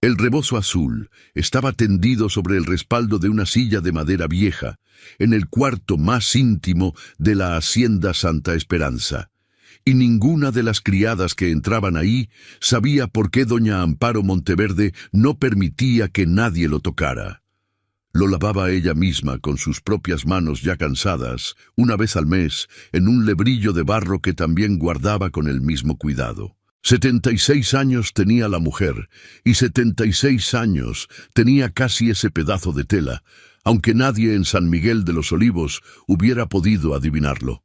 El rebozo azul estaba tendido sobre el respaldo de una silla de madera vieja, en el cuarto más íntimo de la hacienda Santa Esperanza, y ninguna de las criadas que entraban ahí sabía por qué doña Amparo Monteverde no permitía que nadie lo tocara. Lo lavaba ella misma con sus propias manos ya cansadas, una vez al mes, en un lebrillo de barro que también guardaba con el mismo cuidado. 76 años tenía la mujer, y 76 años tenía casi ese pedazo de tela, aunque nadie en San Miguel de los Olivos hubiera podido adivinarlo.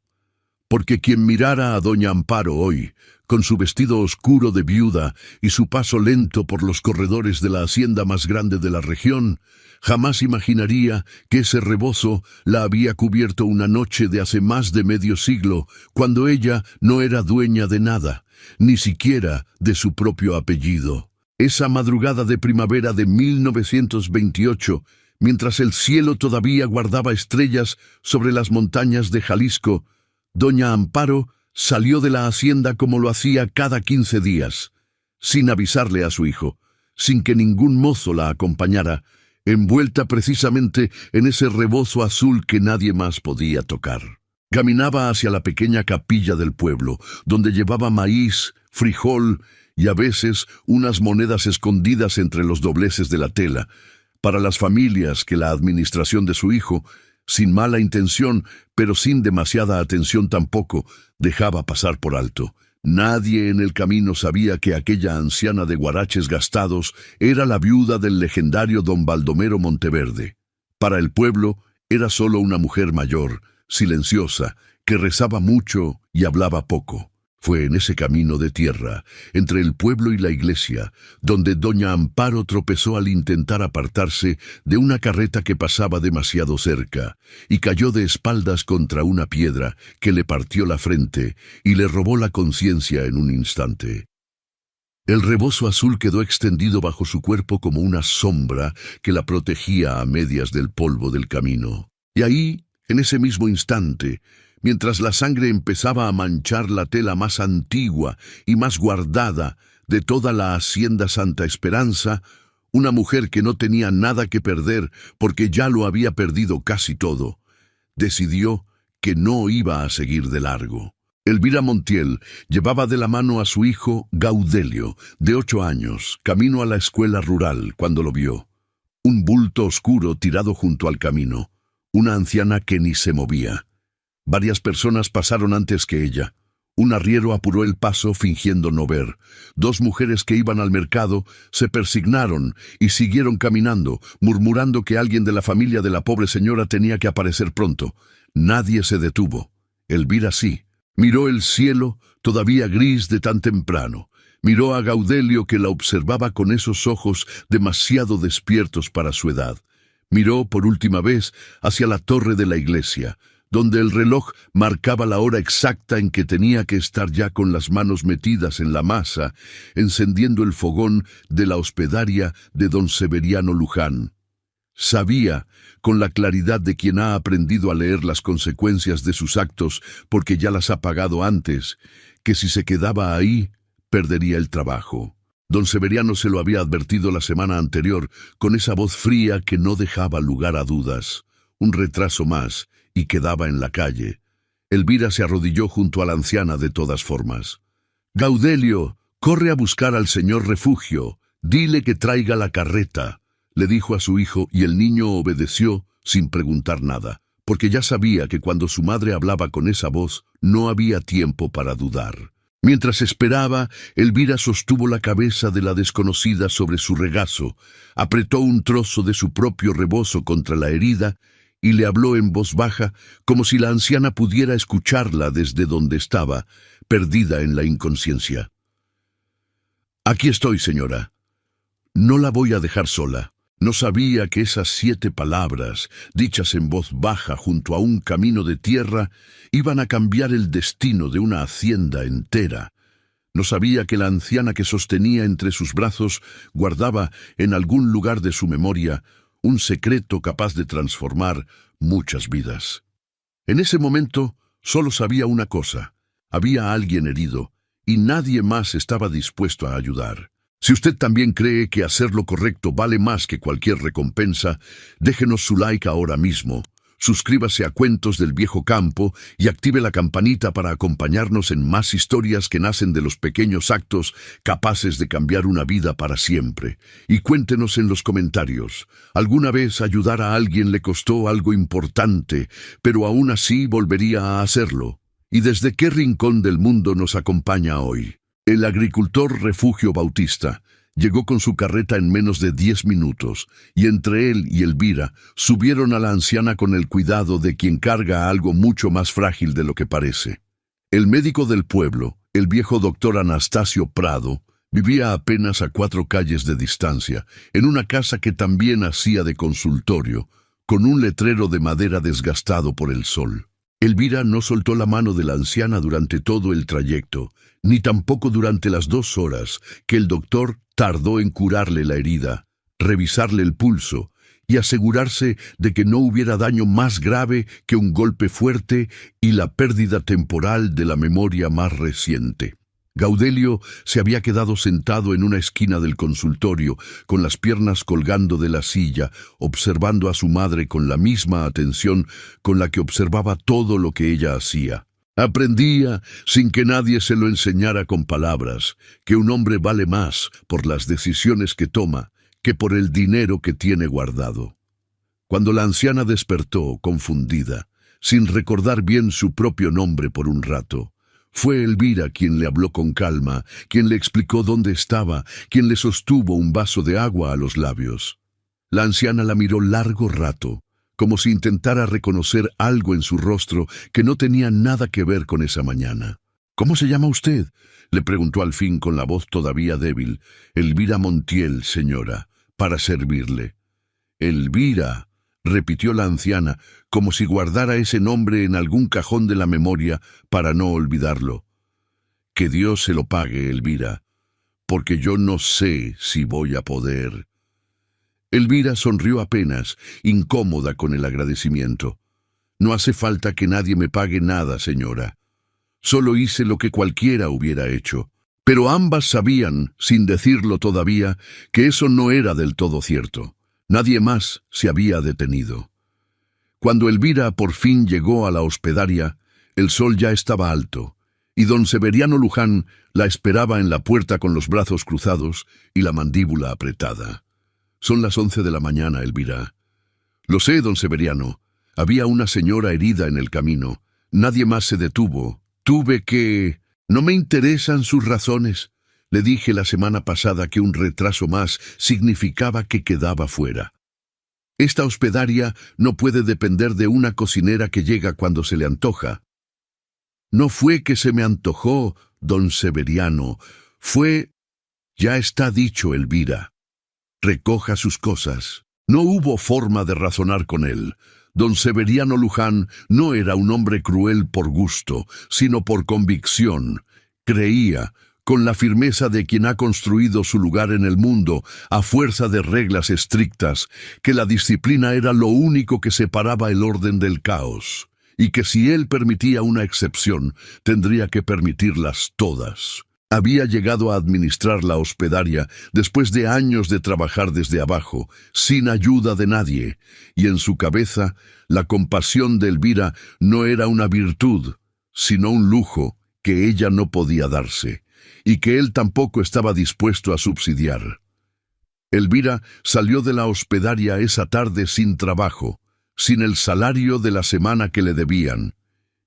Porque quien mirara a doña Amparo hoy, con su vestido oscuro de viuda y su paso lento por los corredores de la hacienda más grande de la región, jamás imaginaría que ese rebozo la había cubierto una noche de hace más de medio siglo, cuando ella no era dueña de nada, ni siquiera de su propio apellido. Esa madrugada de primavera de 1928, mientras el cielo todavía guardaba estrellas sobre las montañas de Jalisco, doña Amparo salió de la hacienda como lo hacía cada 15 días, sin avisarle a su hijo, sin que ningún mozo la acompañara, envuelta precisamente en ese rebozo azul que nadie más podía tocar. Caminaba hacia la pequeña capilla del pueblo, donde llevaba maíz, frijol y a veces unas monedas escondidas entre los dobleces de la tela, para las familias que la administración de su hijo, sin mala intención, pero sin demasiada atención tampoco, dejaba pasar por alto. Nadie en el camino sabía que aquella anciana de guaraches gastados era la viuda del legendario don Baldomero Monteverde. Para el pueblo era solo una mujer mayor, silenciosa, que rezaba mucho y hablaba poco. Fue en ese camino de tierra, entre el pueblo y la iglesia, donde doña Amparo tropezó al intentar apartarse de una carreta que pasaba demasiado cerca, y cayó de espaldas contra una piedra que le partió la frente y le robó la conciencia en un instante. El rebozo azul quedó extendido bajo su cuerpo como una sombra que la protegía a medias del polvo del camino. Y ahí, en ese mismo instante, mientras la sangre empezaba a manchar la tela más antigua y más guardada de toda la hacienda Santa Esperanza, una mujer que no tenía nada que perder porque ya lo había perdido casi todo, decidió que no iba a seguir de largo. Elvira Montiel llevaba de la mano a su hijo Gaudelio, de 8 años, camino a la escuela rural cuando lo vio. Un bulto oscuro tirado junto al camino, una anciana que ni se movía. Varias personas pasaron antes que ella. Un arriero apuró el paso fingiendo no ver. 2 mujeres que iban al mercado se persignaron y siguieron caminando, murmurando que alguien de la familia de la pobre señora tenía que aparecer pronto. Nadie se detuvo. Elvira sí. Miró el cielo, todavía gris de tan temprano. Miró a Gaudelio, que la observaba con esos ojos demasiado despiertos para su edad. Miró por última vez hacia la torre de la iglesia, donde el reloj marcaba la hora exacta en que tenía que estar ya con las manos metidas en la masa, encendiendo el fogón de la hospedaria de don Severiano Luján. Sabía, con la claridad de quien ha aprendido a leer las consecuencias de sus actos porque ya las ha pagado antes, que si se quedaba ahí, perdería el trabajo. Don Severiano se lo había advertido la semana anterior, con esa voz fría que no dejaba lugar a dudas. Un retraso más, y quedaba en la calle. Elvira se arrodilló junto a la anciana de todas formas. «Gaudelio, corre a buscar al señor Refugio. Dile que traiga la carreta», le dijo a su hijo, y el niño obedeció sin preguntar nada, porque ya sabía que cuando su madre hablaba con esa voz, no había tiempo para dudar. Mientras esperaba, Elvira sostuvo la cabeza de la desconocida sobre su regazo, apretó un trozo de su propio rebozo contra la herida y le habló en voz baja, como si la anciana pudiera escucharla desde donde estaba, perdida en la inconsciencia. «Aquí estoy, señora. No la voy a dejar sola». No sabía que esas 7 palabras, dichas en voz baja junto a un camino de tierra, iban a cambiar el destino de una hacienda entera. No sabía que la anciana que sostenía entre sus brazos guardaba en algún lugar de su memoria un secreto capaz de transformar muchas vidas. En ese momento solo sabía una cosa: había alguien herido, y nadie más estaba dispuesto a ayudar. Si usted también cree que hacer lo correcto vale más que cualquier recompensa, déjenos su like ahora mismo. Suscríbase a Cuentos del Viejo Campo y active la campanita para acompañarnos en más historias que nacen de los pequeños actos capaces de cambiar una vida para siempre. Y cuéntenos en los comentarios, ¿alguna vez ayudar a alguien le costó algo importante, pero aún así volvería a hacerlo? ¿Y desde qué rincón del mundo nos acompaña hoy? El agricultor Refugio Bautista llegó con su carreta en menos de 10 minutos, y entre él y Elvira subieron a la anciana con el cuidado de quien carga algo mucho más frágil de lo que parece. El médico del pueblo, el viejo doctor Anastasio Prado, vivía apenas a 4 calles de distancia, en una casa que también hacía de consultorio, con un letrero de madera desgastado por el sol. Elvira no soltó la mano de la anciana durante todo el trayecto, ni tampoco durante las 2 horas que el doctor tardó en curarle la herida, revisarle el pulso y asegurarse de que no hubiera daño más grave que un golpe fuerte y la pérdida temporal de la memoria más reciente. Gaudelio se había quedado sentado en una esquina del consultorio, con las piernas colgando de la silla, observando a su madre con la misma atención con la que observaba todo lo que ella hacía. Aprendía, sin que nadie se lo enseñara con palabras, que un hombre vale más por las decisiones que toma que por el dinero que tiene guardado. Cuando la anciana despertó, confundida, sin recordar bien su propio nombre por un rato, fue Elvira quien le habló con calma, quien le explicó dónde estaba, quien le sostuvo un vaso de agua a los labios. La anciana la miró largo rato, como si intentara reconocer algo en su rostro que no tenía nada que ver con esa mañana. «¿Cómo se llama usted?», le preguntó al fin con la voz todavía débil. «Elvira Montiel, señora, para servirle». «Elvira», repitió la anciana, como si guardara ese nombre en algún cajón de la memoria para no olvidarlo. «Que Dios se lo pague, Elvira, porque yo no sé si voy a poder». Elvira sonrió apenas, incómoda con el agradecimiento. «No hace falta que nadie me pague nada, señora. Solo hice lo que cualquiera hubiera hecho». Pero ambas sabían, sin decirlo todavía, que eso no era del todo cierto. Nadie más se había detenido. Cuando Elvira por fin llegó a la hospedaria, el sol ya estaba alto, y don Severiano Luján la esperaba en la puerta con los brazos cruzados y la mandíbula apretada. «Son las 11 de la mañana, Elvira». «Lo sé, don Severiano. Había una señora herida en el camino. Nadie más se detuvo. Tuve que... No me interesan sus razones. Le dije la semana pasada que un retraso más significaba que quedaba fuera. Esta hospedaria no puede depender de una cocinera que llega cuando se le antoja». «No fue que se me antojó, don Severiano. Fue... Ya está dicho, Elvira. Recoja sus cosas». No hubo forma de razonar con él. Don Severiano Luján no era un hombre cruel por gusto, sino por convicción. Creía, con la firmeza de quien ha construido su lugar en el mundo a fuerza de reglas estrictas, que la disciplina era lo único que separaba el orden del caos, y que si él permitía una excepción, tendría que permitirlas todas. Había llegado a administrar la hospedaria después de años de trabajar desde abajo, sin ayuda de nadie, y en su cabeza la compasión de Elvira no era una virtud, sino un lujo que ella no podía darse, y que él tampoco estaba dispuesto a subsidiar. Elvira salió de la hospedaria esa tarde sin trabajo, sin el salario de la semana que le debían,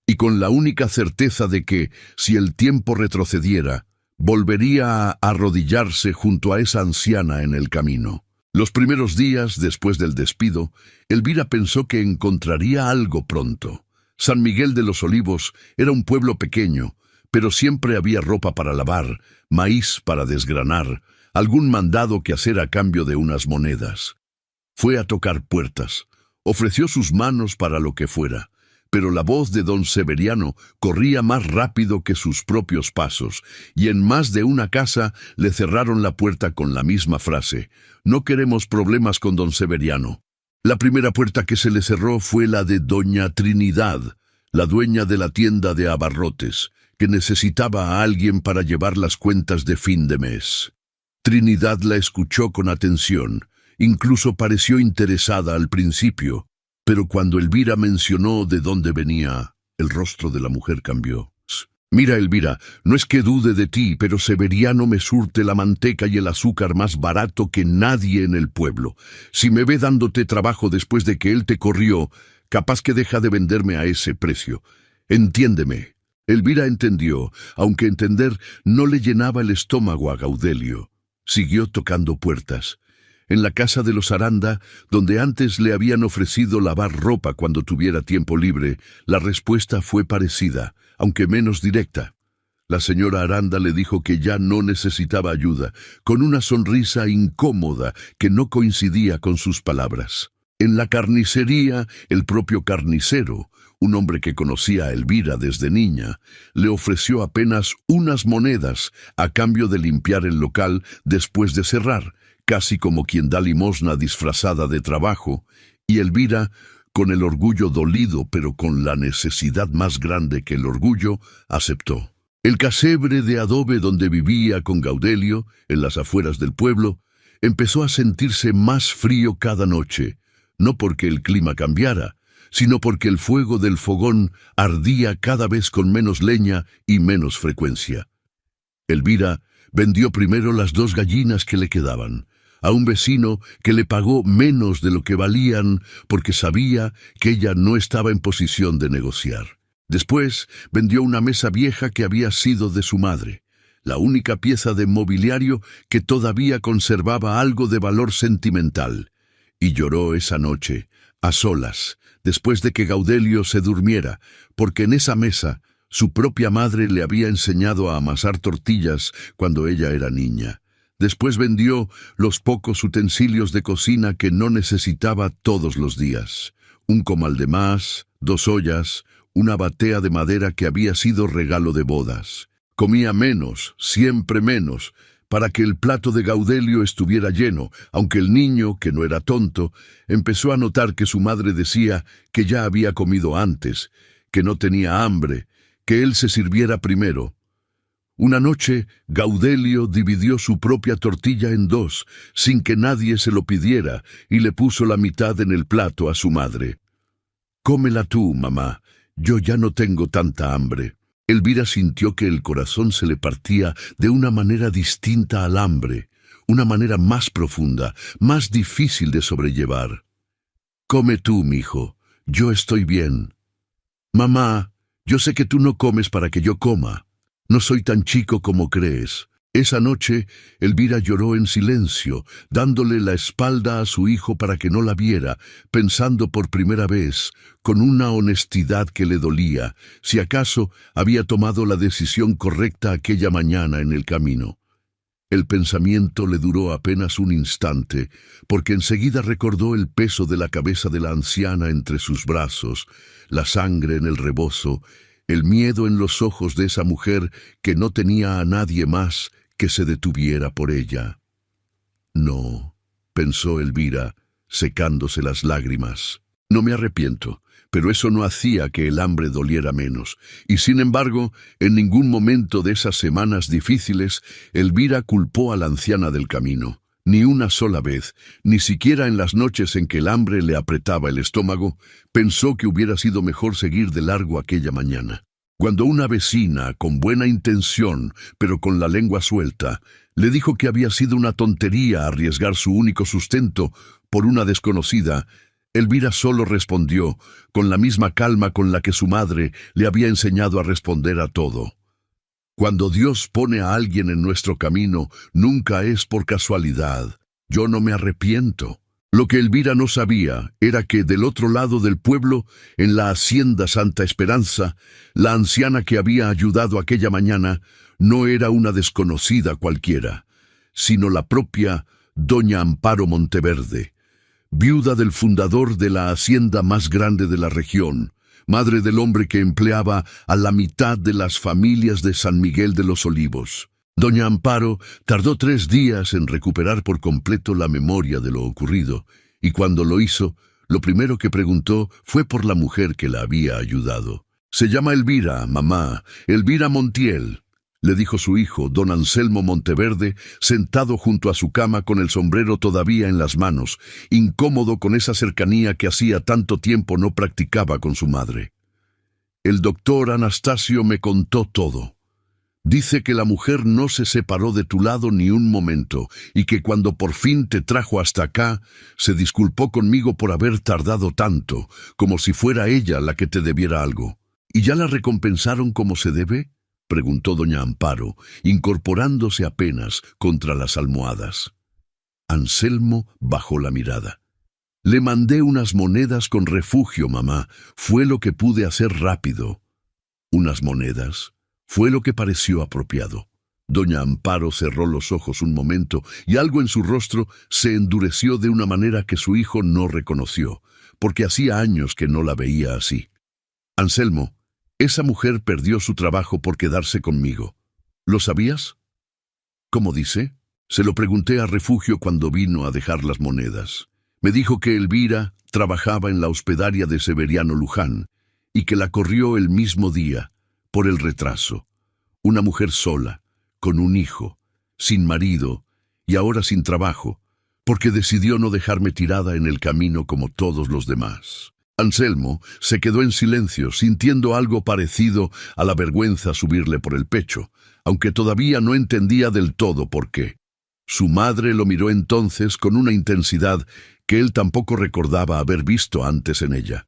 y con la única certeza de que, si el tiempo retrocediera, volvería a arrodillarse junto a esa anciana en el camino. Los primeros días después del despido, Elvira pensó que encontraría algo pronto. San Miguel de los Olivos era un pueblo pequeño, pero siempre había ropa para lavar, maíz para desgranar, algún mandado que hacer a cambio de unas monedas. Fue a tocar puertas, ofreció sus manos para lo que fuera, pero la voz de don Severiano corría más rápido que sus propios pasos, y en más de una casa le cerraron la puerta con la misma frase: «No queremos problemas con don Severiano». La primera puerta que se le cerró fue la de doña Trinidad, la dueña de la tienda de abarrotes, que necesitaba a alguien para llevar las cuentas de fin de mes. Trinidad la escuchó con atención, incluso pareció interesada al principio, pero cuando Elvira mencionó de dónde venía, el rostro de la mujer cambió. Mira, Elvira, no es que dude de ti, pero Severiano me surte la manteca y el azúcar más barato que nadie en el pueblo. Si me ve dándote trabajo después de que él te corrió, capaz que deja de venderme a ese precio. Entiéndeme. Elvira entendió, aunque entender no le llenaba el estómago a Gaudelio. Siguió tocando puertas. En la casa de los Aranda, donde antes le habían ofrecido lavar ropa cuando tuviera tiempo libre, la respuesta fue parecida, aunque menos directa. La señora Aranda le dijo que ya no necesitaba ayuda, con una sonrisa incómoda que no coincidía con sus palabras. En la carnicería, el propio carnicero, un hombre que conocía a Elvira desde niña, le ofreció apenas unas monedas a cambio de limpiar el local después de cerrar, casi como quien da limosna disfrazada de trabajo, y Elvira, con el orgullo dolido pero con la necesidad más grande que el orgullo, aceptó. El casebre de adobe donde vivía con Gaudelio, en las afueras del pueblo, empezó a sentirse más frío cada noche, no porque el clima cambiara, sino porque el fuego del fogón ardía cada vez con menos leña y menos frecuencia. Elvira vendió primero las 2 gallinas que le quedaban, a un vecino que le pagó menos de lo que valían porque sabía que ella no estaba en posición de negociar. Después vendió una mesa vieja que había sido de su madre, la única pieza de mobiliario que todavía conservaba algo de valor sentimental, y lloró esa noche, a solas, después de que Gaudelio se durmiera, porque en esa mesa su propia madre le había enseñado a amasar tortillas cuando ella era niña. Después vendió los pocos utensilios de cocina que no necesitaba todos los días. Un comal de más, 2 ollas, una batea de madera que había sido regalo de bodas. Comía menos, siempre menos, para que el plato de Gaudelio estuviera lleno, aunque el niño, que no era tonto, empezó a notar que su madre decía que ya había comido antes, que no tenía hambre, que él se sirviera primero. Una noche, Gaudelio dividió su propia tortilla en 2, sin que nadie se lo pidiera, y le puso la mitad en el plato a su madre. «Cómela tú, mamá, yo ya no tengo tanta hambre». Elvira sintió que el corazón se le partía de una manera distinta al hambre, una manera más profunda, más difícil de sobrellevar. «Come tú, mijo, yo estoy bien». «Mamá, yo sé que tú no comes para que yo coma. No soy tan chico como crees». Esa noche, Elvira lloró en silencio, dándole la espalda a su hijo para que no la viera, pensando por primera vez, con una honestidad que le dolía, si acaso había tomado la decisión correcta aquella mañana en el camino. El pensamiento le duró apenas un instante, porque enseguida recordó el peso de la cabeza de la anciana entre sus brazos, la sangre en el rebozo, el miedo en los ojos de esa mujer que no tenía a nadie más que se detuviera por ella. «No», pensó Elvira, secándose las lágrimas. «No me arrepiento, pero eso no hacía que el hambre doliera menos. Y sin embargo, en ningún momento de esas semanas difíciles, Elvira culpó a la anciana del camino. Ni una sola vez, ni siquiera en las noches en que el hambre le apretaba el estómago, pensó que hubiera sido mejor seguir de largo aquella mañana. Cuando una vecina, con buena intención, pero con la lengua suelta, le dijo que había sido una tontería arriesgar su único sustento por una desconocida, Elvira solo respondió, con la misma calma con la que su madre le había enseñado a responder a todo: «Cuando Dios pone a alguien en nuestro camino, nunca es por casualidad. Yo no me arrepiento». Lo que Elvira no sabía era que del otro lado del pueblo, en la hacienda Santa Esperanza, la anciana que había ayudado aquella mañana no era una desconocida cualquiera, sino la propia doña Amparo Monteverde, viuda del fundador de la hacienda más grande de la región, madre del hombre que empleaba a la mitad de las familias de San Miguel de los Olivos. Doña Amparo tardó 3 días en recuperar por completo la memoria de lo ocurrido, y cuando lo hizo, lo primero que preguntó fue por la mujer que la había ayudado. «Se llama Elvira, mamá, Elvira Montiel». le dijo su hijo, don Anselmo Monteverde, sentado junto a su cama con el sombrero todavía en las manos, incómodo con esa cercanía que hacía tanto tiempo no practicaba con su madre. El doctor Anastasio me contó todo. Dice que la mujer no se separó de tu lado ni un momento, y que cuando por fin te trajo hasta acá, se disculpó conmigo por haber tardado tanto, como si fuera ella la que te debiera algo. ¿Y ya la recompensaron como se debe?, preguntó doña Amparo, incorporándose apenas contra las almohadas. Anselmo bajó la mirada. Le mandé unas monedas con refugio, mamá. Fue lo que pude hacer rápido. ¿Unas monedas? Fue lo que pareció apropiado. Doña Amparo cerró los ojos un momento y algo en su rostro se endureció de una manera que su hijo no reconoció, porque hacía años que no la veía así. Anselmo, esa mujer perdió su trabajo por quedarse conmigo. ¿Lo sabías? ¿Cómo dice? Se lo pregunté a Refugio cuando vino a dejar las monedas. Me dijo que Elvira trabajaba en la hospedaria de Severiano Luján y que la corrió el mismo día, por el retraso. Una mujer sola, con un hijo, sin marido y ahora sin trabajo, porque decidió no dejarme tirada en el camino como todos los demás. Anselmo se quedó en silencio, sintiendo algo parecido a la vergüenza subirle por el pecho, aunque todavía no entendía del todo por qué. Su madre lo miró entonces con una intensidad que él tampoco recordaba haber visto antes en ella.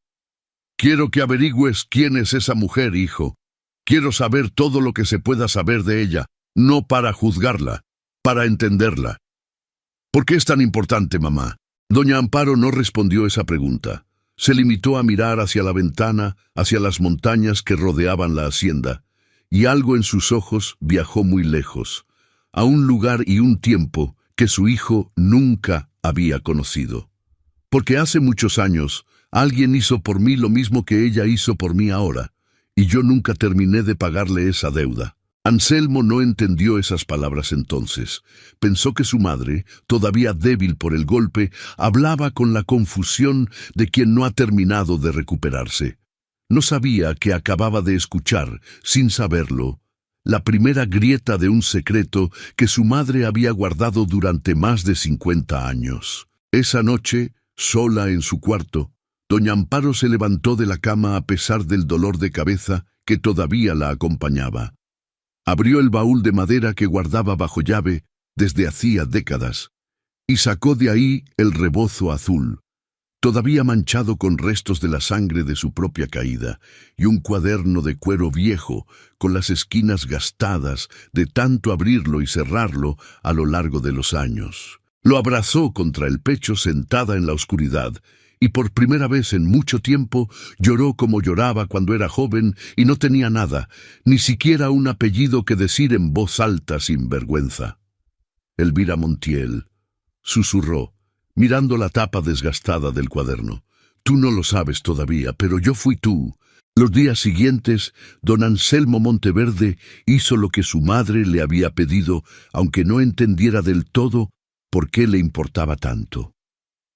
«Quiero que averigües quién es esa mujer, hijo. Quiero saber todo lo que se pueda saber de ella, no para juzgarla, para entenderla». «¿Por qué es tan importante, mamá?». Doña Amparo no respondió esa pregunta. Se limitó a mirar hacia la ventana, hacia las montañas que rodeaban la hacienda, y algo en sus ojos viajó muy lejos, a un lugar y un tiempo que su hijo nunca había conocido. Porque hace muchos años, alguien hizo por mí lo mismo que ella hizo por mí ahora, y yo nunca terminé de pagarle esa deuda. Anselmo no entendió esas palabras entonces. Pensó que su madre, todavía débil por el golpe, hablaba con la confusión de quien no ha terminado de recuperarse. No sabía que acababa de escuchar, sin saberlo, la primera grieta de un secreto que su madre había guardado durante más de 50 años. Esa noche, sola en su cuarto, doña Amparo se levantó de la cama a pesar del dolor de cabeza que todavía la acompañaba. Abrió el baúl de madera que guardaba bajo llave desde hacía décadas y sacó de ahí el rebozo azul, todavía manchado con restos de la sangre de su propia caída, y un cuaderno de cuero viejo con las esquinas gastadas de tanto abrirlo y cerrarlo a lo largo de los años. Lo abrazó contra el pecho sentada en la oscuridad, y por primera vez en mucho tiempo lloró como lloraba cuando era joven y no tenía nada, ni siquiera un apellido que decir en voz alta sin vergüenza. Elvira Montiel, susurró, mirando la tapa desgastada del cuaderno. Tú no lo sabes todavía, pero yo fui tú. Los días siguientes, don Anselmo Monteverde hizo lo que su madre le había pedido, aunque no entendiera del todo por qué le importaba tanto.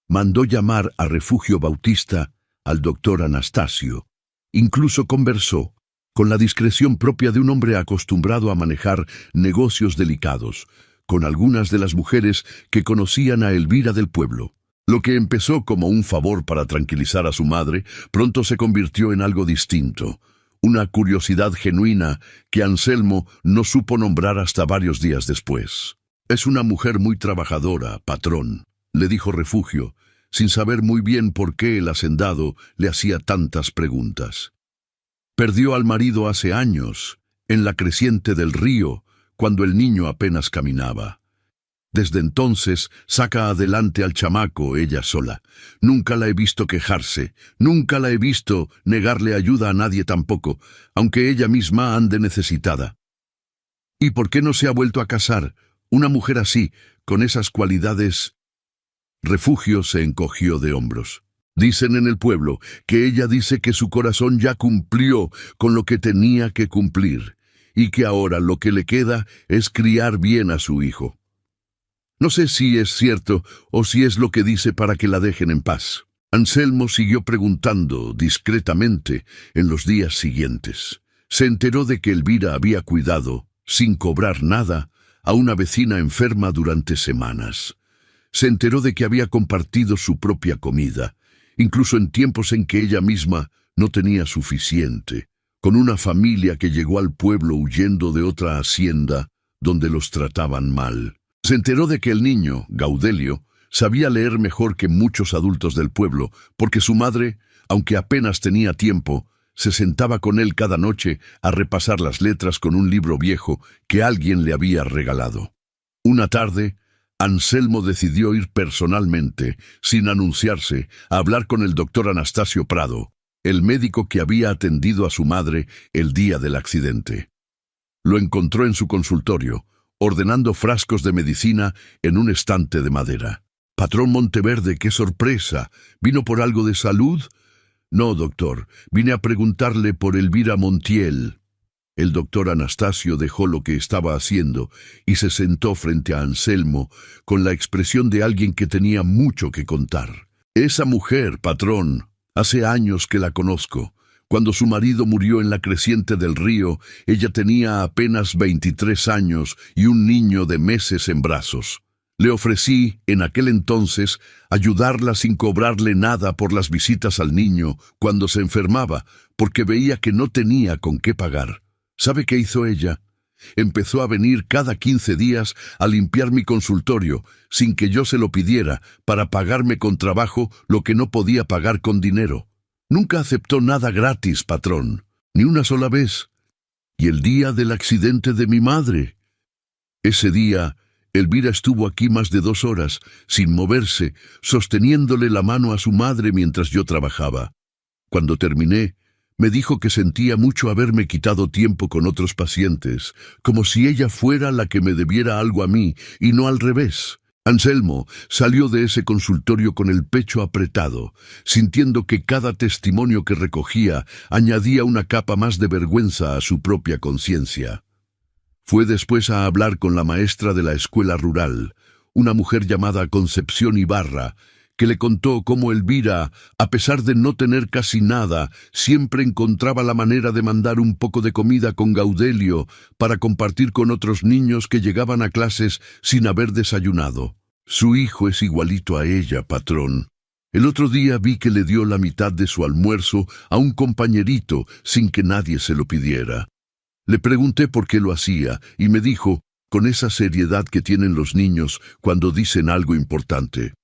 Mandó llamar a Refugio Bautista al doctor Anastasio. Incluso conversó, con la discreción propia de un hombre acostumbrado a manejar negocios delicados, con algunas de las mujeres que conocían a Elvira del pueblo. Lo que empezó como un favor para tranquilizar a su madre, pronto se convirtió en algo distinto, una curiosidad genuina que Anselmo no supo nombrar hasta varios días después. «Es una mujer muy trabajadora, patrón», le dijo Refugio, sin saber muy bien por qué el hacendado le hacía tantas preguntas. «Perdió al marido hace años, en la creciente del río, cuando el niño apenas caminaba. Desde entonces saca adelante al chamaco ella sola. Nunca la he visto quejarse, nunca la he visto negarle ayuda a nadie tampoco, aunque ella misma ande necesitada. ¿Y por qué no se ha vuelto a casar? Una mujer así, con esas cualidades...» Refugio se encogió de hombros. «Dicen en el pueblo que ella dice que su corazón ya cumplió con lo que tenía que cumplir, y que ahora lo que le queda es criar bien a su hijo. No sé si es cierto o si es lo que dice para que la dejen en paz». Anselmo siguió preguntando discretamente en los días siguientes. Se enteró de que Elvira había cuidado, sin cobrar nada, a una vecina enferma durante semanas. Se enteró de que había compartido su propia comida, incluso en tiempos en que ella misma no tenía suficiente, con una familia que llegó al pueblo huyendo de otra hacienda donde los trataban mal. Se enteró de que el niño, Gaudelio, sabía leer mejor que muchos adultos del pueblo, porque su madre, aunque apenas tenía tiempo, se sentaba con él cada noche a repasar las letras con un libro viejo que alguien le había regalado. Una tarde, Anselmo decidió ir personalmente, sin anunciarse, a hablar con el doctor Anastasio Prado, el médico que había atendido a su madre el día del accidente. Lo encontró en su consultorio, ordenando frascos de medicina en un estante de madera. «Patrón Monteverde, qué sorpresa. ¿Vino por algo de salud?» «No, doctor. Vine a preguntarle por Elvira Montiel». El doctor Anastasio dejó lo que estaba haciendo y se sentó frente a Anselmo con la expresión de alguien que tenía mucho que contar. «Esa mujer, patrón, hace años que la conozco. Cuando su marido murió en la creciente del río, ella tenía apenas 23 años y un niño de meses en brazos. Le ofrecí, en aquel entonces, ayudarla sin cobrarle nada por las visitas al niño cuando se enfermaba, porque veía que no tenía con qué pagar. ¿Sabe qué hizo ella? Empezó a venir cada 15 días a limpiar mi consultorio, sin que yo se lo pidiera, para pagarme con trabajo lo que no podía pagar con dinero. Nunca aceptó nada gratis, patrón, ni una sola vez. Y el día del accidente de mi madre. Ese día, Elvira estuvo aquí más de 2 horas, sin moverse, sosteniéndole la mano a su madre mientras yo trabajaba. Cuando terminé, me dijo que sentía mucho haberme quitado tiempo con otros pacientes, como si ella fuera la que me debiera algo a mí, y no al revés. Anselmo salió de ese consultorio con el pecho apretado, sintiendo que cada testimonio que recogía añadía una capa más de vergüenza a su propia conciencia. Fue después a hablar con la maestra de la escuela rural, una mujer llamada Concepción Ibarra, que le contó cómo Elvira, a pesar de no tener casi nada, siempre encontraba la manera de mandar un poco de comida con Gaudelio para compartir con otros niños que llegaban a clases sin haber desayunado. Su hijo es igualito a ella, patrón. El otro día vi que le dio la mitad de su almuerzo a un compañerito sin que nadie se lo pidiera. Le pregunté por qué lo hacía y me dijo, con esa seriedad que tienen los niños cuando dicen algo importante: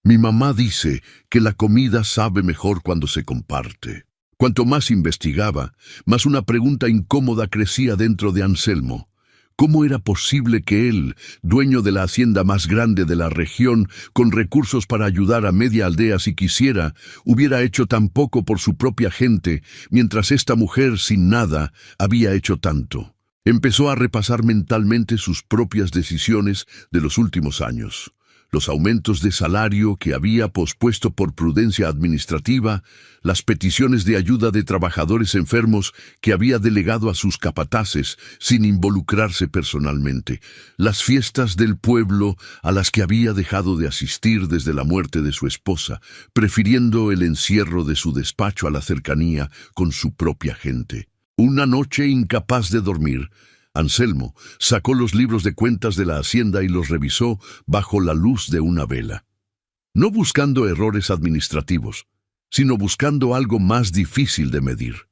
«Mi mamá dice que la comida sabe mejor cuando se comparte». Cuanto más investigaba, más una pregunta incómoda crecía dentro de Anselmo. ¿Cómo era posible que él, dueño de la hacienda más grande de la región, con recursos para ayudar a media aldea si quisiera, hubiera hecho tan poco por su propia gente, mientras esta mujer sin nada había hecho tanto? Empezó a repasar mentalmente sus propias decisiones de los últimos años. Los aumentos de salario que había pospuesto por prudencia administrativa, las peticiones de ayuda de trabajadores enfermos que había delegado a sus capataces sin involucrarse personalmente, las fiestas del pueblo a las que había dejado de asistir desde la muerte de su esposa, prefiriendo el encierro de su despacho a la cercanía con su propia gente. Una noche incapaz de dormir, Anselmo sacó los libros de cuentas de la hacienda y los revisó bajo la luz de una vela. No buscando errores administrativos, sino buscando algo más difícil de medir.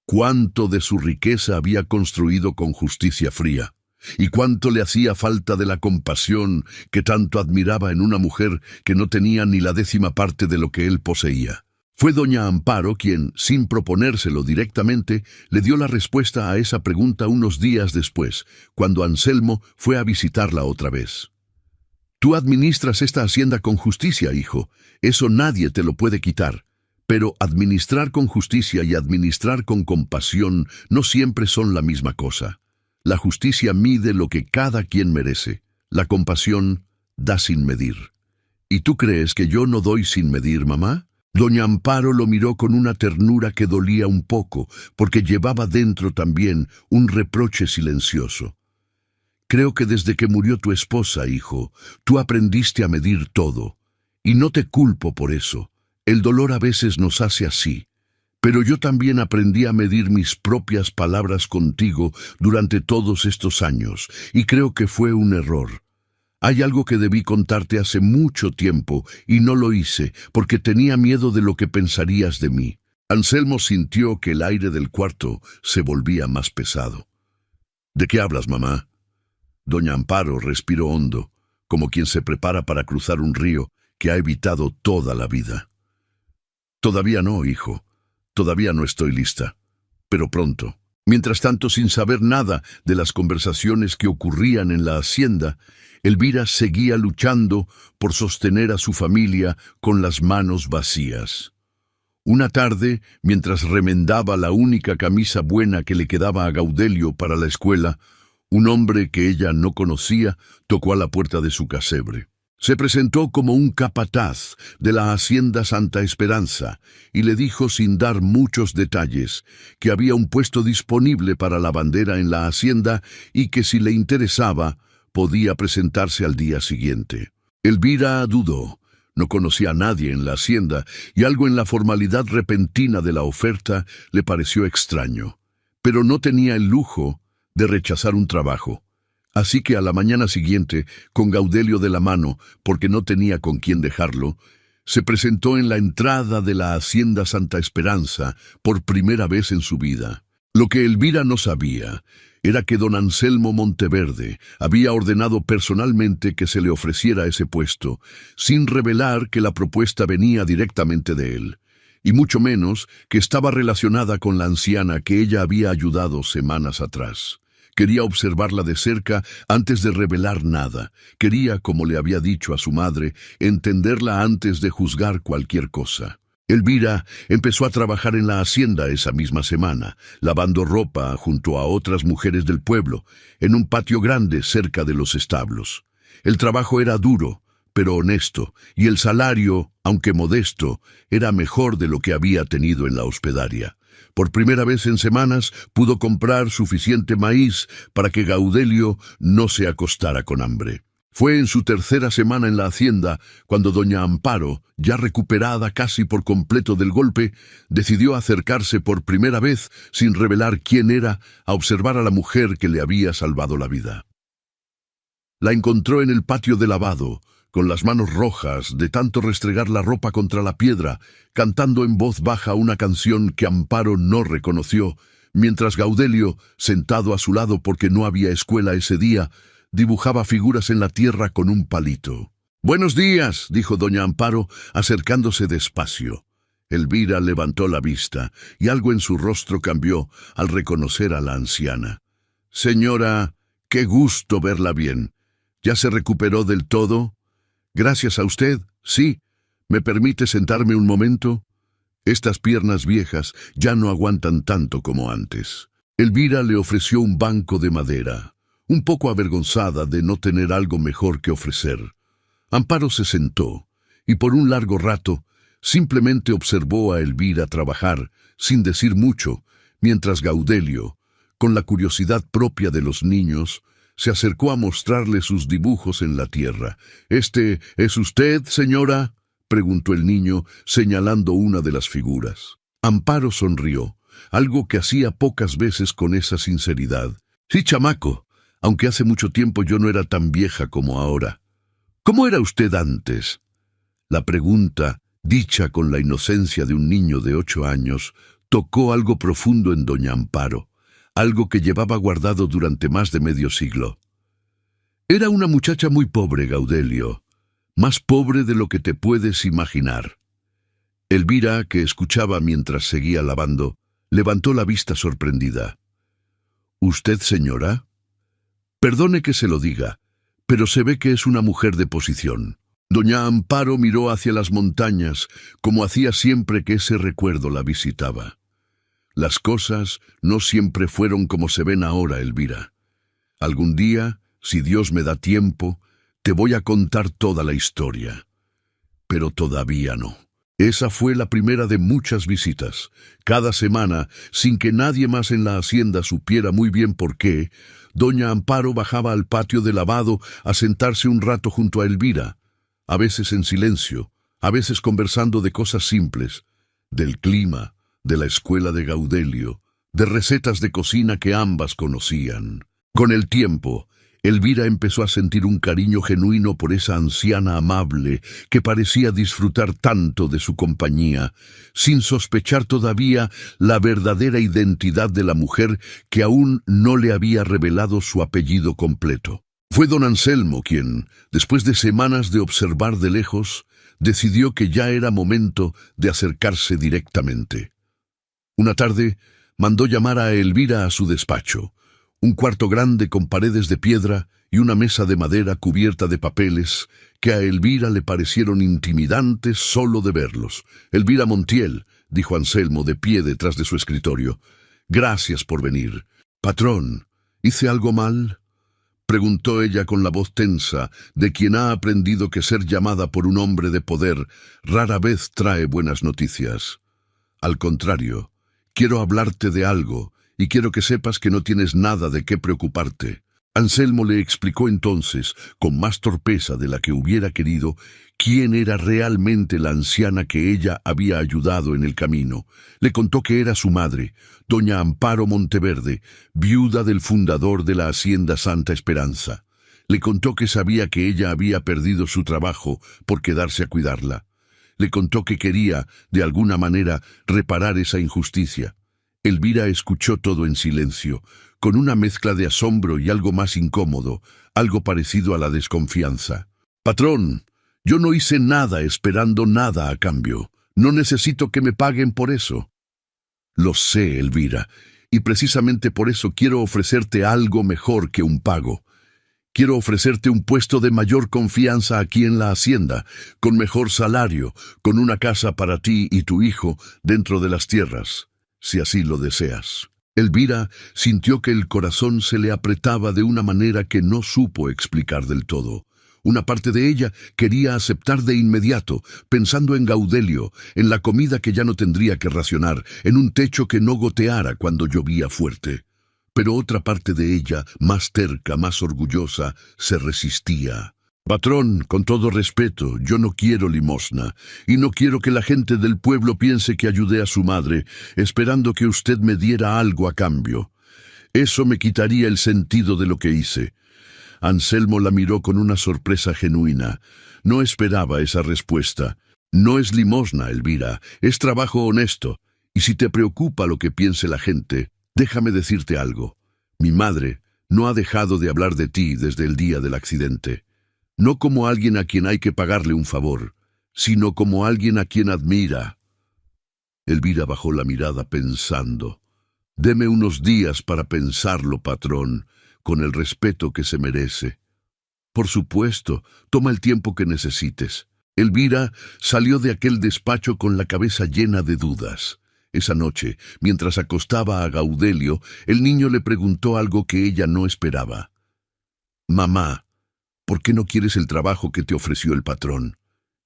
Cuánto de su riqueza había construido con justicia fría, y cuánto le hacía falta de la compasión que tanto admiraba en una mujer que no tenía ni la 10ª parte de lo que él poseía. Fue doña Amparo quien, sin proponérselo directamente, le dio la respuesta a esa pregunta unos días después, cuando Anselmo fue a visitarla otra vez. «Tú administras esta hacienda con justicia, hijo. Eso nadie te lo puede quitar. Pero administrar con justicia y administrar con compasión no siempre son la misma cosa. La justicia mide lo que cada quien merece. La compasión da sin medir». «¿Y tú crees que yo no doy sin medir, mamá?» Doña Amparo lo miró con una ternura que dolía un poco, porque llevaba dentro también un reproche silencioso. «Creo que desde que murió tu esposa, hijo, tú aprendiste a medir todo. Y no te culpo por eso. El dolor a veces nos hace así. Pero yo también aprendí a medir mis propias palabras contigo durante todos estos años, y creo que fue un error. Hay algo que debí contarte hace mucho tiempo, y no lo hice, porque tenía miedo de lo que pensarías de mí. Anselmo sintió que el aire del cuarto se volvía más pesado. ¿De qué hablas, mamá? Doña Amparo respiró hondo, como quien se prepara para cruzar un río que ha evitado toda la vida. Todavía no, hijo. Todavía no estoy lista, pero pronto. Mientras tanto, sin saber nada de las conversaciones que ocurrían en la hacienda, Elvira seguía luchando por sostener a su familia con las manos vacías. Una tarde, mientras remendaba la única camisa buena que le quedaba a Gaudelio para la escuela, un hombre que ella no conocía tocó a la puerta de su casebre. Se presentó como un capataz de la hacienda Santa Esperanza y le dijo sin dar muchos detalles que había un puesto disponible para la bandera en la hacienda y que si le interesaba podía presentarse al día siguiente. Elvira dudó. No conocía a nadie en la hacienda y algo en la formalidad repentina de la oferta le pareció extraño, pero no tenía el lujo de rechazar un trabajo. Así que a la mañana siguiente, con Gaudelio de la mano, porque no tenía con quién dejarlo, se presentó en la entrada de la hacienda Santa Esperanza por primera vez en su vida. Lo que Elvira no sabía era que don Anselmo Monteverde había ordenado personalmente que se le ofreciera ese puesto, sin revelar que la propuesta venía directamente de él, y mucho menos que estaba relacionada con la anciana que ella había ayudado semanas atrás. Quería observarla de cerca antes de revelar nada. Quería, como le había dicho a su madre, entenderla antes de juzgar cualquier cosa. Elvira empezó a trabajar en la hacienda esa misma semana, lavando ropa junto a otras mujeres del pueblo, en un patio grande cerca de los establos. El trabajo era duro, pero honesto, y el salario, aunque modesto, era mejor de lo que había tenido en la hospedaria. Por primera vez en semanas pudo comprar suficiente maíz para que Gaudelio no se acostara con hambre. Fue en su tercera semana en la hacienda cuando doña Amparo, ya recuperada casi por completo del golpe, decidió acercarse por primera vez, sin revelar quién era, a observar a la mujer que le había salvado la vida. La encontró en el patio de lavado, con las manos rojas de tanto restregar la ropa contra la piedra, cantando en voz baja una canción que Amparo no reconoció, mientras Gaudelio, sentado a su lado porque no había escuela ese día, dibujaba figuras en la tierra con un palito. «Buenos días», dijo doña Amparo, acercándose despacio. Elvira levantó la vista, y algo en su rostro cambió al reconocer a la anciana. «Señora, qué gusto verla bien. ¿Ya se recuperó del todo?» «Gracias a usted, sí. ¿Me permite sentarme un momento? Estas piernas viejas ya no aguantan tanto como antes». Elvira le ofreció un banco de madera, un poco avergonzada de no tener algo mejor que ofrecer. Amparo se sentó, y por un largo rato simplemente observó a Elvira trabajar, sin decir mucho, mientras Gaudelio, con la curiosidad propia de los niños, se acercó a mostrarle sus dibujos en la tierra. «¿Este es usted, señora?», preguntó el niño, señalando una de las figuras. Amparo sonrió, algo que hacía pocas veces con esa sinceridad. «Sí, chamaco, aunque hace mucho tiempo yo no era tan vieja como ahora». «¿Cómo era usted antes?». La pregunta, dicha con la inocencia de un niño de 8 años, tocó algo profundo en doña Amparo, algo que llevaba guardado durante más de medio siglo. «Era una muchacha muy pobre, Gaudelio, más pobre de lo que te puedes imaginar». Elvira, que escuchaba mientras seguía lavando, levantó la vista sorprendida. «¿Usted, señora? Perdone que se lo diga, pero se ve que es una mujer de posición». Doña Amparo miró hacia las montañas, como hacía siempre que ese recuerdo la visitaba. «Las cosas no siempre fueron como se ven ahora, Elvira. Algún día, si Dios me da tiempo, te voy a contar toda la historia. Pero todavía no». Esa fue la primera de muchas visitas. Cada semana, sin que nadie más en la hacienda supiera muy bien por qué, doña Amparo bajaba al patio de lavado a sentarse un rato junto a Elvira, a veces en silencio, a veces conversando de cosas simples, del clima, de la escuela de Gaudelio, de recetas de cocina que ambas conocían. Con el tiempo, Elvira empezó a sentir un cariño genuino por esa anciana amable que parecía disfrutar tanto de su compañía, sin sospechar todavía la verdadera identidad de la mujer que aún no le había revelado su apellido completo. Fue don Anselmo quien, después de semanas de observar de lejos, decidió que ya era momento de acercarse directamente. Una tarde, mandó llamar a Elvira a su despacho, un cuarto grande con paredes de piedra y una mesa de madera cubierta de papeles que a Elvira le parecieron intimidantes solo de verlos. «Elvira Montiel», dijo Anselmo de pie detrás de su escritorio, «gracias por venir». «Patrón, ¿hice algo mal?», preguntó ella con la voz tensa de quien ha aprendido que ser llamada por un hombre de poder rara vez trae buenas noticias. «Al contrario, quiero hablarte de algo, y quiero que sepas que no tienes nada de qué preocuparte». Anselmo le explicó entonces, con más torpeza de la que hubiera querido, quién era realmente la anciana que ella había ayudado en el camino. Le contó que era su madre, doña Amparo Monteverde, viuda del fundador de la Hacienda Santa Esperanza. Le contó que sabía que ella había perdido su trabajo por quedarse a cuidarla. Le contó que quería, de alguna manera, reparar esa injusticia. Elvira escuchó todo en silencio, con una mezcla de asombro y algo más incómodo, algo parecido a la desconfianza. «Patrón, yo no hice nada esperando nada a cambio. No necesito que me paguen por eso». «Lo sé, Elvira, y precisamente por eso quiero ofrecerte algo mejor que un pago. Quiero ofrecerte un puesto de mayor confianza aquí en la hacienda, con mejor salario, con una casa para ti y tu hijo dentro de las tierras, si así lo deseas». Elvira sintió que el corazón se le apretaba de una manera que no supo explicar del todo. Una parte de ella quería aceptar de inmediato, pensando en Gaudelio, en la comida que ya no tendría que racionar, en un techo que no goteara cuando llovía fuerte. Pero otra parte de ella, más terca, más orgullosa, se resistía. «Patrón, con todo respeto, yo no quiero limosna, y no quiero que la gente del pueblo piense que ayudé a su madre, esperando que usted me diera algo a cambio. Eso me quitaría el sentido de lo que hice». Anselmo la miró con una sorpresa genuina. No esperaba esa respuesta. «No es limosna, Elvira, es trabajo honesto, y si te preocupa lo que piense la gente, déjame decirte algo. Mi madre no ha dejado de hablar de ti desde el día del accidente. No como alguien a quien hay que pagarle un favor, sino como alguien a quien admira». Elvira bajó la mirada pensando. «Deme unos días para pensarlo, patrón, con el respeto que se merece». «Por supuesto, toma el tiempo que necesites». Elvira salió de aquel despacho con la cabeza llena de dudas. Esa noche, mientras acostaba a Gaudelio, el niño le preguntó algo que ella no esperaba. «Mamá, ¿por qué no quieres el trabajo que te ofreció el patrón?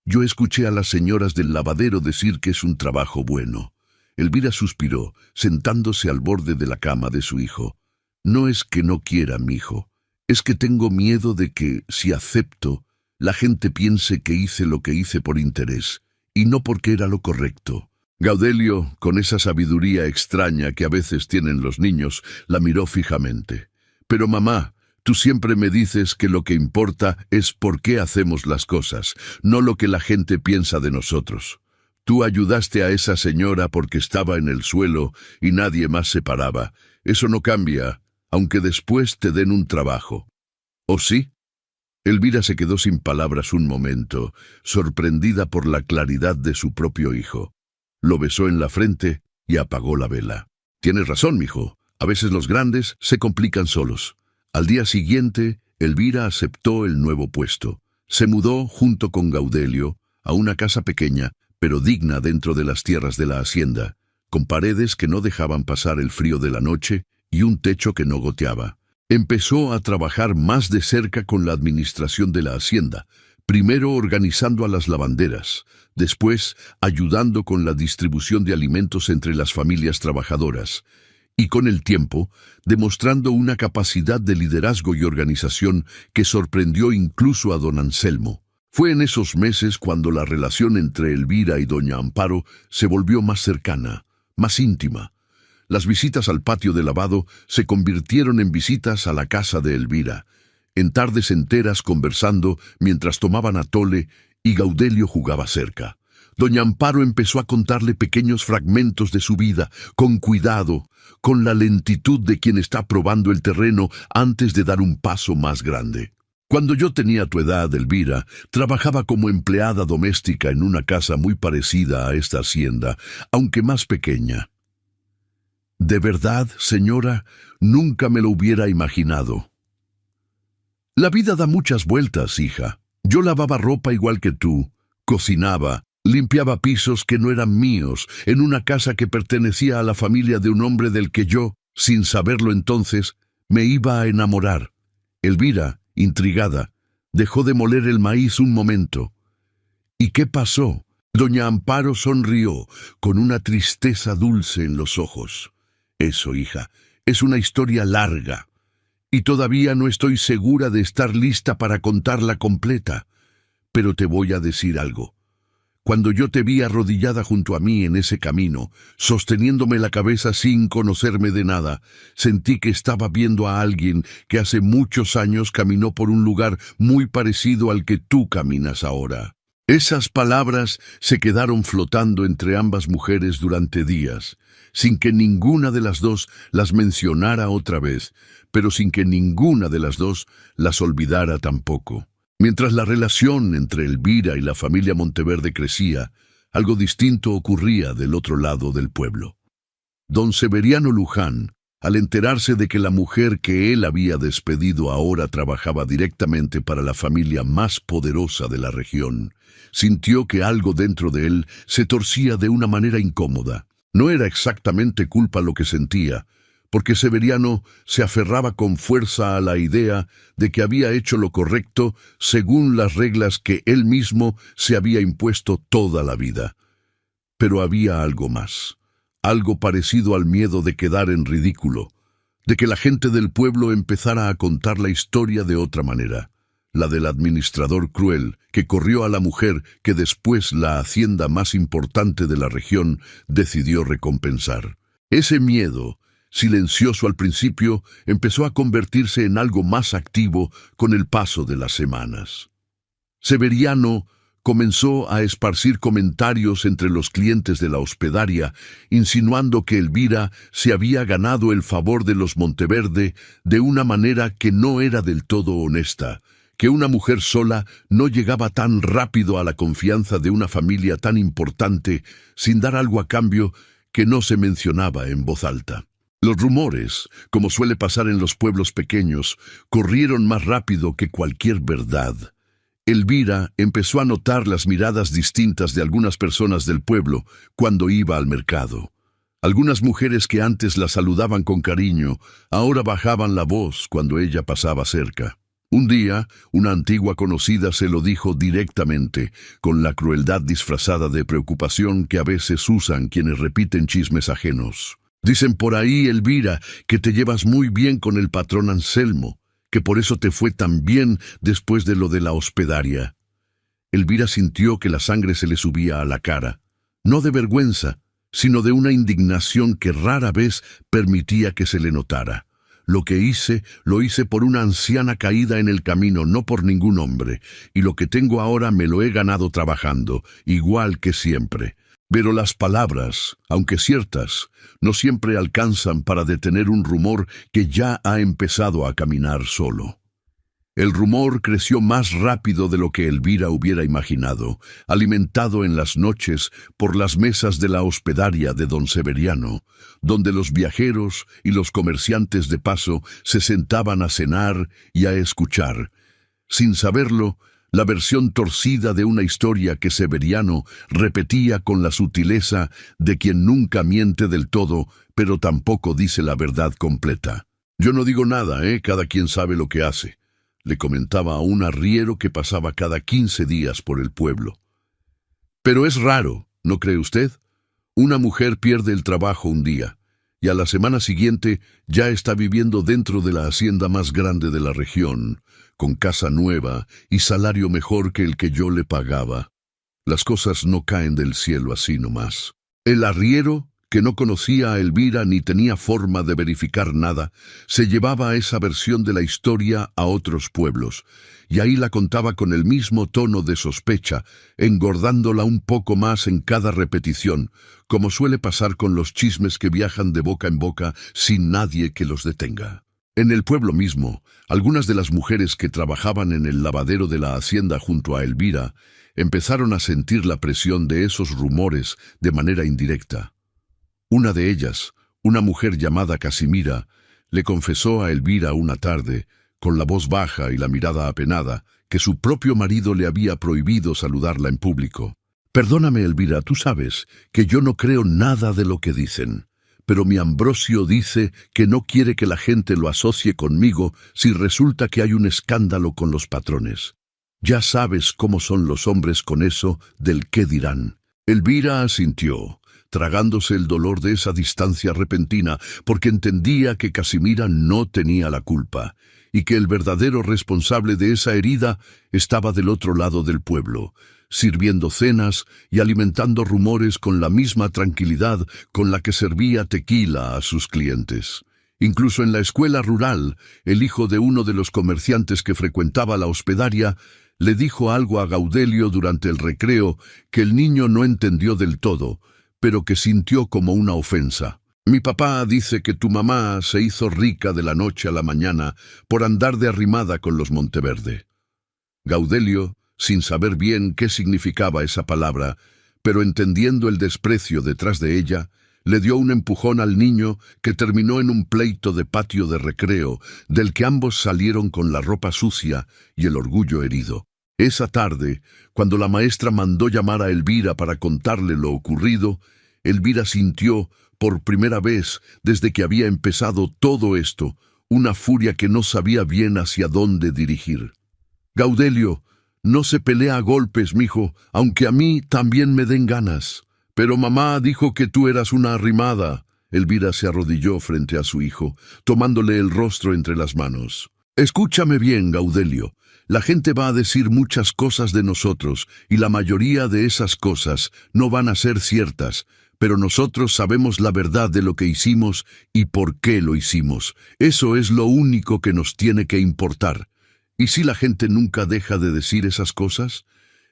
Yo escuché a las señoras del lavadero decir que es un trabajo bueno». Elvira suspiró, sentándose al borde de la cama de su hijo. «No es que no quiera, mijo. Es que tengo miedo de que, si acepto, la gente piense que hice lo que hice por interés, y no porque era lo correcto». Gaudelio, con esa sabiduría extraña que a veces tienen los niños, la miró fijamente. «Pero mamá, tú siempre me dices que lo que importa es por qué hacemos las cosas, no lo que la gente piensa de nosotros. Tú ayudaste a esa señora porque estaba en el suelo y nadie más se paraba. Eso no cambia, aunque después te den un trabajo. ¿O sí?». Elvira se quedó sin palabras un momento, sorprendida por la claridad de su propio hijo. Lo besó en la frente y apagó la vela. «Tienes razón, mijo. A veces los grandes se complican solos». Al día siguiente, Elvira aceptó el nuevo puesto. Se mudó, junto con Gaudelio, a una casa pequeña, pero digna dentro de las tierras de la hacienda, con paredes que no dejaban pasar el frío de la noche y un techo que no goteaba. Empezó a trabajar más de cerca con la administración de la hacienda, primero organizando a las lavanderas, después ayudando con la distribución de alimentos entre las familias trabajadoras, y con el tiempo, demostrando una capacidad de liderazgo y organización que sorprendió incluso a don Anselmo. Fue en esos meses cuando la relación entre Elvira y doña Amparo se volvió más cercana, más íntima. Las visitas al patio de lavado se convirtieron en visitas a la casa de Elvira, en tardes enteras conversando mientras tomaban atole y Gaudelio jugaba cerca. Doña Amparo empezó a contarle pequeños fragmentos de su vida, con cuidado, con la lentitud de quien está probando el terreno antes de dar un paso más grande. Cuando yo tenía tu edad, Elvira, trabajaba como empleada doméstica en una casa muy parecida a esta hacienda, aunque más pequeña. De verdad, señora, nunca me lo hubiera imaginado. La vida da muchas vueltas, hija. Yo lavaba ropa igual que tú, cocinaba, limpiaba pisos que no eran míos, en una casa que pertenecía a la familia de un hombre del que yo, sin saberlo entonces, me iba a enamorar. Elvira, intrigada, dejó de moler el maíz un momento. ¿Y qué pasó? Doña Amparo sonrió, con una tristeza dulce en los ojos. Eso, hija, es una historia larga, y todavía no estoy segura de estar lista para contarla completa. Pero te voy a decir algo. Cuando yo te vi arrodillada junto a mí en ese camino, sosteniéndome la cabeza sin conocerme de nada, sentí que estaba viendo a alguien que hace muchos años caminó por un lugar muy parecido al que tú caminas ahora. Esas palabras se quedaron flotando entre ambas mujeres durante días, sin que ninguna de las dos las mencionara otra vez, pero sin que ninguna de las dos las olvidara tampoco. Mientras la relación entre Elvira y la familia Monteverde crecía, algo distinto ocurría del otro lado del pueblo. Don Severiano Luján, al enterarse de que la mujer que él había despedido ahora trabajaba directamente para la familia más poderosa de la región, sintió que algo dentro de él se torcía de una manera incómoda. No era exactamente culpa lo que sentía, porque Severiano se aferraba con fuerza a la idea de que había hecho lo correcto según las reglas que él mismo se había impuesto toda la vida. Pero había algo más, algo parecido al miedo de quedar en ridículo, de que la gente del pueblo empezara a contar la historia de otra manera, la del administrador cruel que corrió a la mujer que después la hacienda más importante de la región decidió recompensar. Ese miedo, silencioso al principio, empezó a convertirse en algo más activo con el paso de las semanas. Severiano comenzó a esparcir comentarios entre los clientes de la hospedaria, insinuando que Elvira se había ganado el favor de los Monteverde de una manera que no era del todo honesta, que una mujer sola no llegaba tan rápido a la confianza de una familia tan importante sin dar algo a cambio que no se mencionaba en voz alta. Los rumores, como suele pasar en los pueblos pequeños, corrieron más rápido que cualquier verdad. Elvira empezó a notar las miradas distintas de algunas personas del pueblo cuando iba al mercado. Algunas mujeres que antes la saludaban con cariño, ahora bajaban la voz cuando ella pasaba cerca. Un día, una antigua conocida se lo dijo directamente, con la crueldad disfrazada de preocupación que a veces usan quienes repiten chismes ajenos. Dicen por ahí, Elvira, que te llevas muy bien con el patrón Anselmo, que por eso te fue tan bien después de lo de la hospedaria. Elvira sintió que la sangre se le subía a la cara, no de vergüenza, sino de una indignación que rara vez permitía que se le notara. Lo que hice, lo hice por una anciana caída en el camino, no por ningún hombre, y lo que tengo ahora me lo he ganado trabajando, igual que siempre. Pero las palabras, aunque ciertas, no siempre alcanzan para detener un rumor que ya ha empezado a caminar solo. El rumor creció más rápido de lo que Elvira hubiera imaginado, alimentado en las noches por las mesas de la hospedaria de don Severiano, donde los viajeros y los comerciantes de paso se sentaban a cenar y a escuchar, sin saberlo, la versión torcida de una historia que Severiano repetía con la sutileza de quien nunca miente del todo, pero tampoco dice la verdad completa. Yo no digo nada, cada quien sabe lo que hace, le comentaba a un arriero que pasaba cada 15 días por el pueblo. Pero es raro, ¿no cree usted? Una mujer pierde el trabajo un día, y a la semana siguiente ya está viviendo dentro de la hacienda más grande de la región, con casa nueva y salario mejor que el que yo le pagaba. Las cosas no caen del cielo así nomás. El arriero, que no conocía a Elvira ni tenía forma de verificar nada, se llevaba esa versión de la historia a otros pueblos, y ahí la contaba con el mismo tono de sospecha, engordándola un poco más en cada repetición, como suele pasar con los chismes que viajan de boca en boca sin nadie que los detenga. En el pueblo mismo, algunas de las mujeres que trabajaban en el lavadero de la hacienda junto a Elvira empezaron a sentir la presión de esos rumores de manera indirecta. Una de ellas, una mujer llamada Casimira, le confesó a Elvira una tarde, con la voz baja y la mirada apenada, que su propio marido le había prohibido saludarla en público. «Perdóname, Elvira, tú sabes que yo no creo nada de lo que dicen, pero mi Ambrosio dice que no quiere que la gente lo asocie conmigo si resulta que hay un escándalo con los patrones. Ya sabes cómo son los hombres con eso del qué dirán». Elvira asintió, tragándose el dolor de esa distancia repentina, porque entendía que Casimira no tenía la culpa, y que el verdadero responsable de esa herida estaba del otro lado del pueblo, sirviendo cenas y alimentando rumores con la misma tranquilidad con la que servía tequila a sus clientes. Incluso en la escuela rural, el hijo de uno de los comerciantes que frecuentaba la hospedaria le dijo algo a Gaudelio durante el recreo que el niño no entendió del todo, pero que sintió como una ofensa. «Mi papá dice que tu mamá se hizo rica de la noche a la mañana por andar de arrimada con los Monteverde». Gaudelio, sin saber bien qué significaba esa palabra, pero entendiendo el desprecio detrás de ella, le dio un empujón al niño que terminó en un pleito de patio de recreo, del que ambos salieron con la ropa sucia y el orgullo herido. Esa tarde, cuando la maestra mandó llamar a Elvira para contarle lo ocurrido, Elvira sintió, por primera vez desde que había empezado todo esto, una furia que no sabía bien hacia dónde dirigir. «Gaudelio, no se pelea a golpes, mijo, aunque a mí también me den ganas. Pero mamá dijo que tú eras una arrimada». Elvira se arrodilló frente a su hijo, tomándole el rostro entre las manos. «Escúchame bien, Gaudelio. La gente va a decir muchas cosas de nosotros, y la mayoría de esas cosas no van a ser ciertas, pero nosotros sabemos la verdad de lo que hicimos y por qué lo hicimos. Eso es lo único que nos tiene que importar. ¿Y si la gente nunca deja de decir esas cosas?».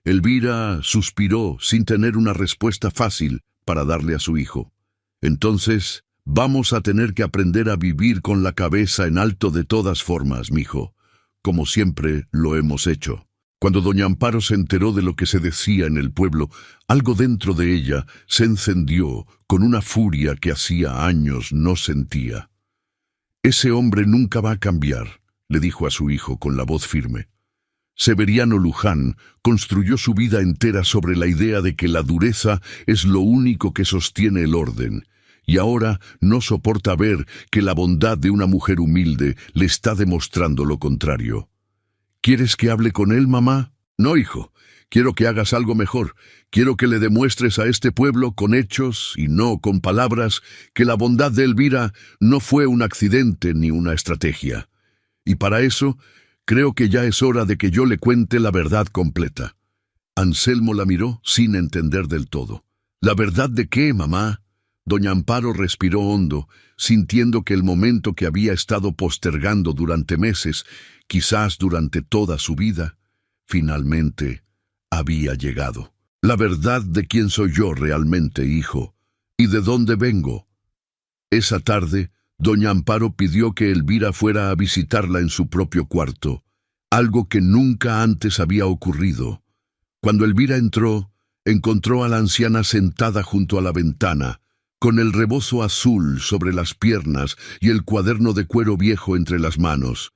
Elvira suspiró sin tener una respuesta fácil para darle a su hijo. «Entonces, vamos a tener que aprender a vivir con la cabeza en alto de todas formas, mijo, como siempre lo hemos hecho». Cuando doña Amparo se enteró de lo que se decía en el pueblo, algo dentro de ella se encendió con una furia que hacía años no sentía. «Ese hombre nunca va a cambiar», le dijo a su hijo con la voz firme. Severiano Luján construyó su vida entera sobre la idea de que la dureza es lo único que sostiene el orden, y ahora no soporta ver que la bondad de una mujer humilde le está demostrando lo contrario. «¿Quieres que hable con él, mamá?». «No, hijo. Quiero que hagas algo mejor. Quiero que le demuestres a este pueblo con hechos y no con palabras que la bondad de Elvira no fue un accidente ni una estrategia. Y para eso, creo que ya es hora de que yo le cuente la verdad completa». Anselmo la miró sin entender del todo. «¿La verdad de qué, mamá?». Doña Amparo respiró hondo, sintiendo que el momento que había estado postergando durante meses, quizás durante toda su vida, finalmente había llegado. «La verdad de quién soy yo realmente, hijo, y de dónde vengo». Esa tarde, doña Amparo pidió que Elvira fuera a visitarla en su propio cuarto, algo que nunca antes había ocurrido. Cuando Elvira entró, encontró a la anciana sentada junto a la ventana, con el rebozo azul sobre las piernas y el cuaderno de cuero viejo entre las manos.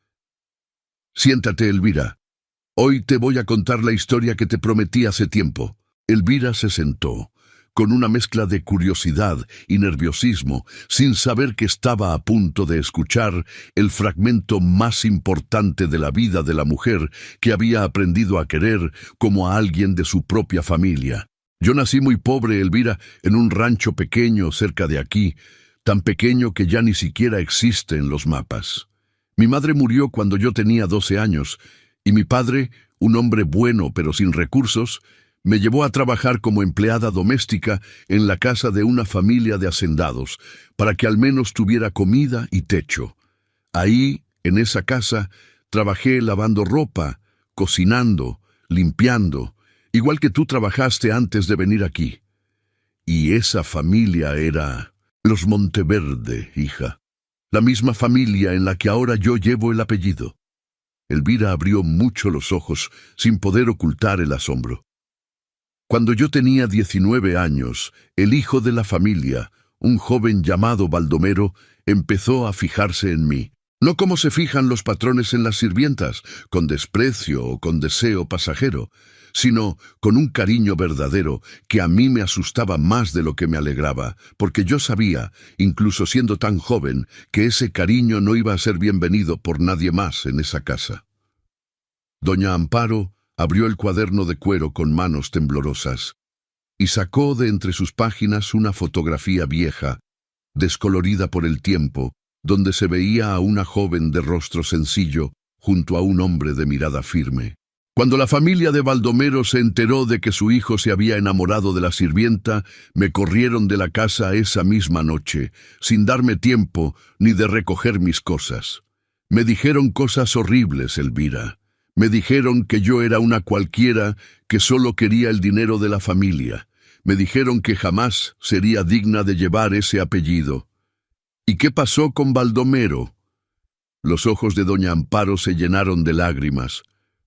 «Siéntate, Elvira. Hoy te voy a contar la historia que te prometí hace tiempo». Elvira se sentó, con una mezcla de curiosidad y nerviosismo, sin saber que estaba a punto de escuchar el fragmento más importante de la vida de la mujer que había aprendido a querer como a alguien de su propia familia. «Yo nací muy pobre, Elvira, en un rancho pequeño cerca de aquí, tan pequeño que ya ni siquiera existe en los mapas. Mi madre murió cuando yo tenía 12 años, y mi padre, un hombre bueno pero sin recursos, Me llevó a trabajar como empleada doméstica en la casa de una familia de hacendados, para que al menos tuviera comida y techo. Ahí, en esa casa, trabajé lavando ropa, cocinando, limpiando, igual que tú trabajaste antes de venir aquí. Y esa familia era los Monteverde, hija. La misma familia en la que ahora yo llevo el apellido. Elvira abrió mucho los ojos, sin poder ocultar el asombro. Cuando yo tenía 19 años, el hijo de la familia, un joven llamado Baldomero, empezó a fijarse en mí. No como se fijan los patrones en las sirvientas, con desprecio o con deseo pasajero, sino con un cariño verdadero que a mí me asustaba más de lo que me alegraba, porque yo sabía, incluso siendo tan joven, que ese cariño no iba a ser bienvenido por nadie más en esa casa. Doña Amparo abrió el cuaderno de cuero con manos temblorosas y sacó de entre sus páginas una fotografía vieja, descolorida por el tiempo, donde se veía a una joven de rostro sencillo junto a un hombre de mirada firme. Cuando la familia de Baldomero se enteró de que su hijo se había enamorado de la sirvienta, me corrieron de la casa esa misma noche, sin darme tiempo ni de recoger mis cosas. Me dijeron cosas horribles, Elvira. Me dijeron que yo era una cualquiera que solo quería el dinero de la familia. Me dijeron que jamás sería digna de llevar ese apellido. ¿Y qué pasó con Baldomero? Los ojos de doña Amparo se llenaron de lágrimas,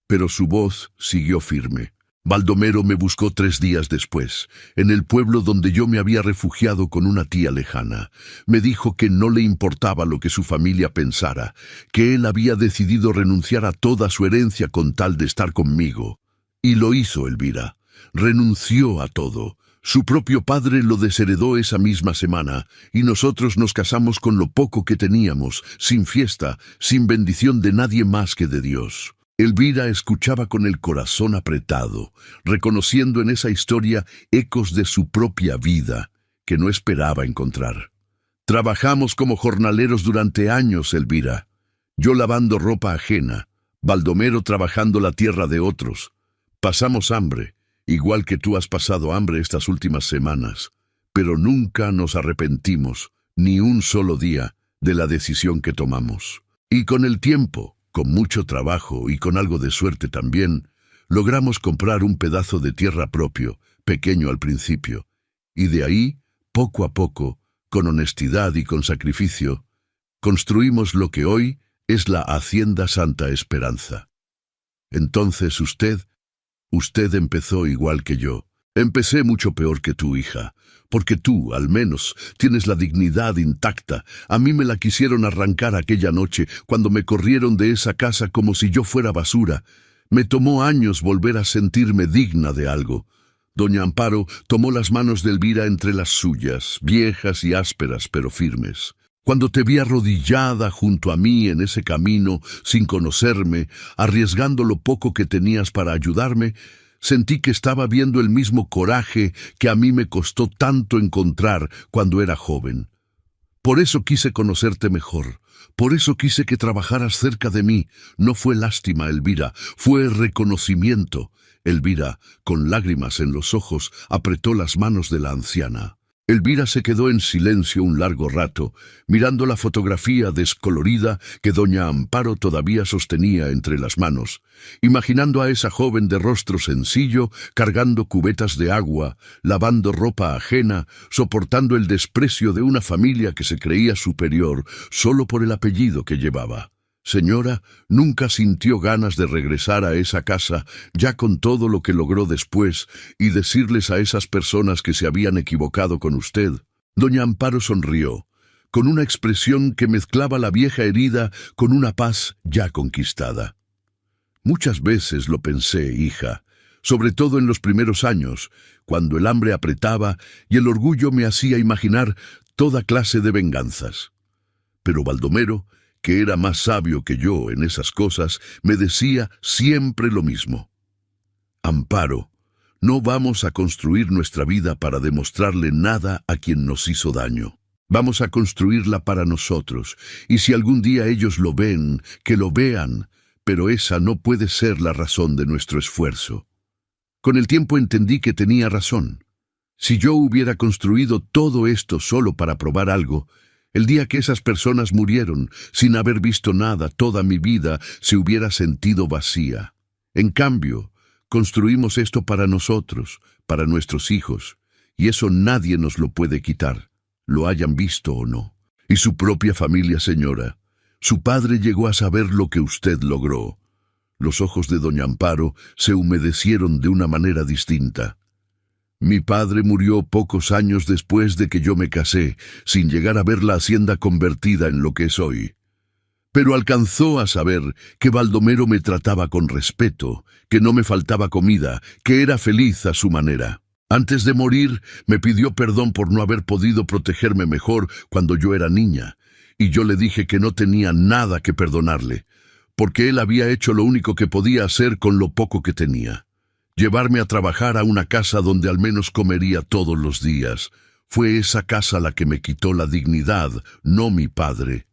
pero su voz siguió firme. Baldomero me buscó 3 días después, en el pueblo donde yo me había refugiado con una tía lejana. Me dijo que no le importaba lo que su familia pensara, que él había decidido renunciar a toda su herencia con tal de estar conmigo. Y lo hizo, Elvira. Renunció a todo. Su propio padre lo desheredó esa misma semana, y nosotros nos casamos con lo poco que teníamos, sin fiesta, sin bendición de nadie más que de Dios. Elvira escuchaba con el corazón apretado, reconociendo en esa historia ecos de su propia vida, que no esperaba encontrar. Trabajamos como jornaleros durante años, Elvira. Yo lavando ropa ajena, Baldomero trabajando la tierra de otros. Pasamos hambre, igual que tú has pasado hambre estas últimas semanas, pero nunca nos arrepentimos, ni un solo día, de la decisión que tomamos. Y con el tiempo, con mucho trabajo y con algo de suerte también, logramos comprar un pedazo de tierra propio, pequeño al principio, y de ahí, poco a poco, con honestidad y con sacrificio, construimos lo que hoy es la Hacienda Santa Esperanza. Entonces usted empezó igual que yo. Empecé mucho peor que tu hija, porque tú, al menos, tienes la dignidad intacta. A mí me la quisieron arrancar aquella noche, cuando me corrieron de esa casa como si yo fuera basura. Me tomó años volver a sentirme digna de algo. Doña Amparo tomó las manos de Elvira entre las suyas, viejas y ásperas, pero firmes. Cuando te vi arrodillada junto a mí en ese camino, sin conocerme, arriesgando lo poco que tenías para ayudarme, sentí que estaba viendo el mismo coraje que a mí me costó tanto encontrar cuando era joven. Por eso quise conocerte mejor, por eso quise que trabajaras cerca de mí. No fue lástima, Elvira, fue reconocimiento. Elvira, con lágrimas en los ojos, apretó las manos de la anciana. Elvira se quedó en silencio un largo rato, mirando la fotografía descolorida que doña Amparo todavía sostenía entre las manos, imaginando a esa joven de rostro sencillo, cargando cubetas de agua, lavando ropa ajena, soportando el desprecio de una familia que se creía superior solo por el apellido que llevaba. Señora, nunca sintió ganas de regresar a esa casa, ya con todo lo que logró después, y decirles a esas personas que se habían equivocado con usted. Doña Amparo sonrió, con una expresión que mezclaba la vieja herida con una paz ya conquistada. Muchas veces lo pensé, hija, sobre todo en los primeros años, cuando el hambre apretaba y el orgullo me hacía imaginar toda clase de venganzas. Pero Baldomero, que era más sabio que yo en esas cosas, me decía siempre lo mismo. Amparo, no vamos a construir nuestra vida para demostrarle nada a quien nos hizo daño. Vamos a construirla para nosotros, y si algún día ellos lo ven, que lo vean, pero esa no puede ser la razón de nuestro esfuerzo. Con el tiempo entendí que tenía razón. Si yo hubiera construido todo esto solo para probar algo, el día que esas personas murieron, sin haber visto nada, toda mi vida se hubiera sentido vacía. En cambio, construimos esto para nosotros, para nuestros hijos, y eso nadie nos lo puede quitar, lo hayan visto o no. Y su propia familia, señora. Su padre llegó a saber lo que usted logró. Los ojos de doña Amparo se humedecieron de una manera distinta. Mi padre murió pocos años después de que yo me casé, sin llegar a ver la hacienda convertida en lo que es hoy. Pero alcanzó a saber que Baldomero me trataba con respeto, que no me faltaba comida, que era feliz a su manera. Antes de morir, me pidió perdón por no haber podido protegerme mejor cuando yo era niña, y yo le dije que no tenía nada que perdonarle, porque él había hecho lo único que podía hacer con lo poco que tenía. Llevarme a trabajar a una casa donde al menos comería todos los días. Fue esa casa la que me quitó la dignidad, no mi padre.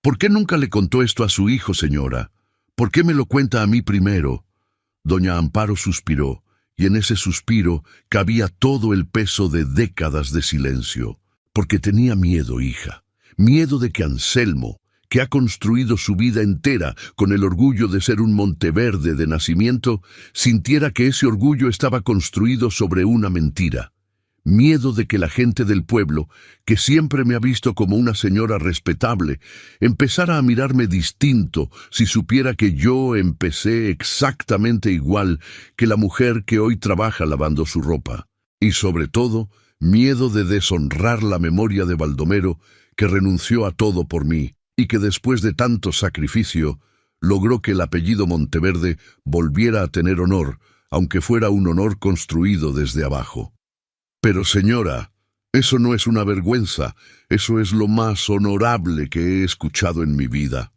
¿Por qué nunca le contó esto a su hijo, señora? ¿Por qué me lo cuenta a mí primero? Doña Amparo suspiró, y en ese suspiro cabía todo el peso de décadas de silencio. Porque tenía miedo, hija. Miedo de que Anselmo, que ha construido su vida entera con el orgullo de ser un Monteverde de nacimiento, sintiera que ese orgullo estaba construido sobre una mentira. Miedo de que la gente del pueblo, que siempre me ha visto como una señora respetable, empezara a mirarme distinto si supiera que yo empecé exactamente igual que la mujer que hoy trabaja lavando su ropa. Y sobre todo, miedo de deshonrar la memoria de Baldomero, que renunció a todo por mí, y que después de tanto sacrificio logró que el apellido Monteverde volviera a tener honor, aunque fuera un honor construido desde abajo. Pero señora, eso no es una vergüenza, eso es lo más honorable que he escuchado en mi vida.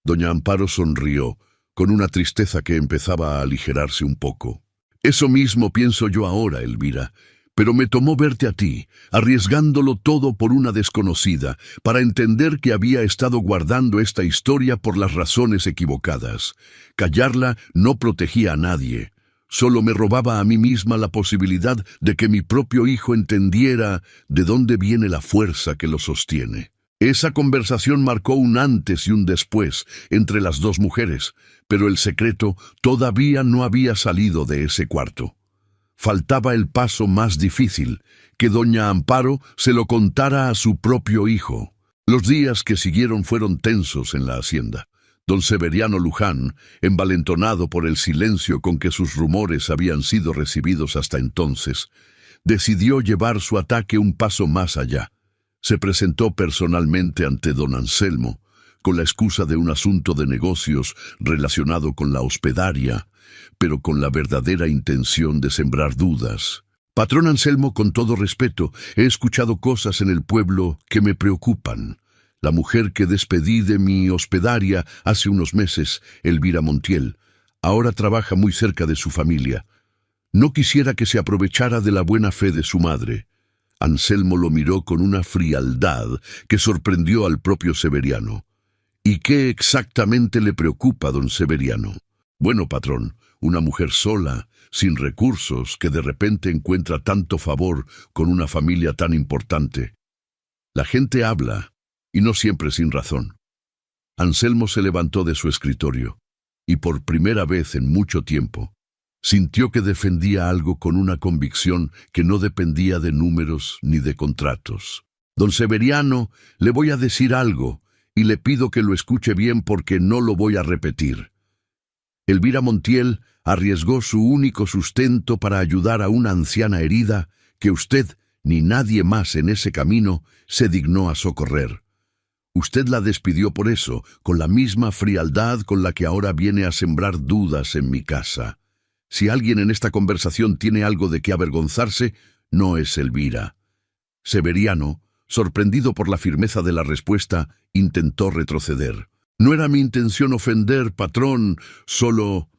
Doña Amparo sonrió, con una tristeza que empezaba a aligerarse un poco. Eso mismo pienso yo ahora, Elvira. Pero me tomó verte a ti, arriesgándolo todo por una desconocida, para entender que había estado guardando esta historia por las razones equivocadas. Callarla no protegía a nadie, solo me robaba a mí misma la posibilidad de que mi propio hijo entendiera de dónde viene la fuerza que lo sostiene. Esa conversación marcó un antes y un después entre las dos mujeres, pero el secreto todavía no había salido de ese cuarto. Faltaba el paso más difícil, que doña Amparo se lo contara a su propio hijo. Los días que siguieron fueron tensos en la hacienda. Don Severiano Luján, envalentonado por el silencio con que sus rumores habían sido recibidos hasta entonces, decidió llevar su ataque un paso más allá. Se presentó personalmente ante don Anselmo, con la excusa de un asunto de negocios relacionado con la hospedaria, pero con la verdadera intención de sembrar dudas. Patrón Anselmo, con todo respeto, he escuchado cosas en el pueblo que me preocupan. La mujer que despedí de mi hospedaria hace unos meses, Elvira Montiel, ahora trabaja muy cerca de su familia. No quisiera que se aprovechara de la buena fe de su madre. Anselmo lo miró con una frialdad que sorprendió al propio Severiano. ¿Y qué exactamente le preocupa, don Severiano? Bueno, patrón, una mujer sola, sin recursos, que de repente encuentra tanto favor con una familia tan importante. La gente habla, y no siempre sin razón. Anselmo se levantó de su escritorio, y por primera vez en mucho tiempo, sintió que defendía algo con una convicción que no dependía de números ni de contratos. Don Severiano, le voy a decir algo, y le pido que lo escuche bien porque no lo voy a repetir. Elvira Montiel arriesgó su único sustento para ayudar a una anciana herida que usted, ni nadie más en ese camino, se dignó a socorrer. Usted la despidió por eso, con la misma frialdad con la que ahora viene a sembrar dudas en mi casa. Si alguien en esta conversación tiene algo de qué avergonzarse, no es Elvira. Severiano, sorprendido por la firmeza de la respuesta, intentó retroceder. No era mi intención ofender, patrón, solo...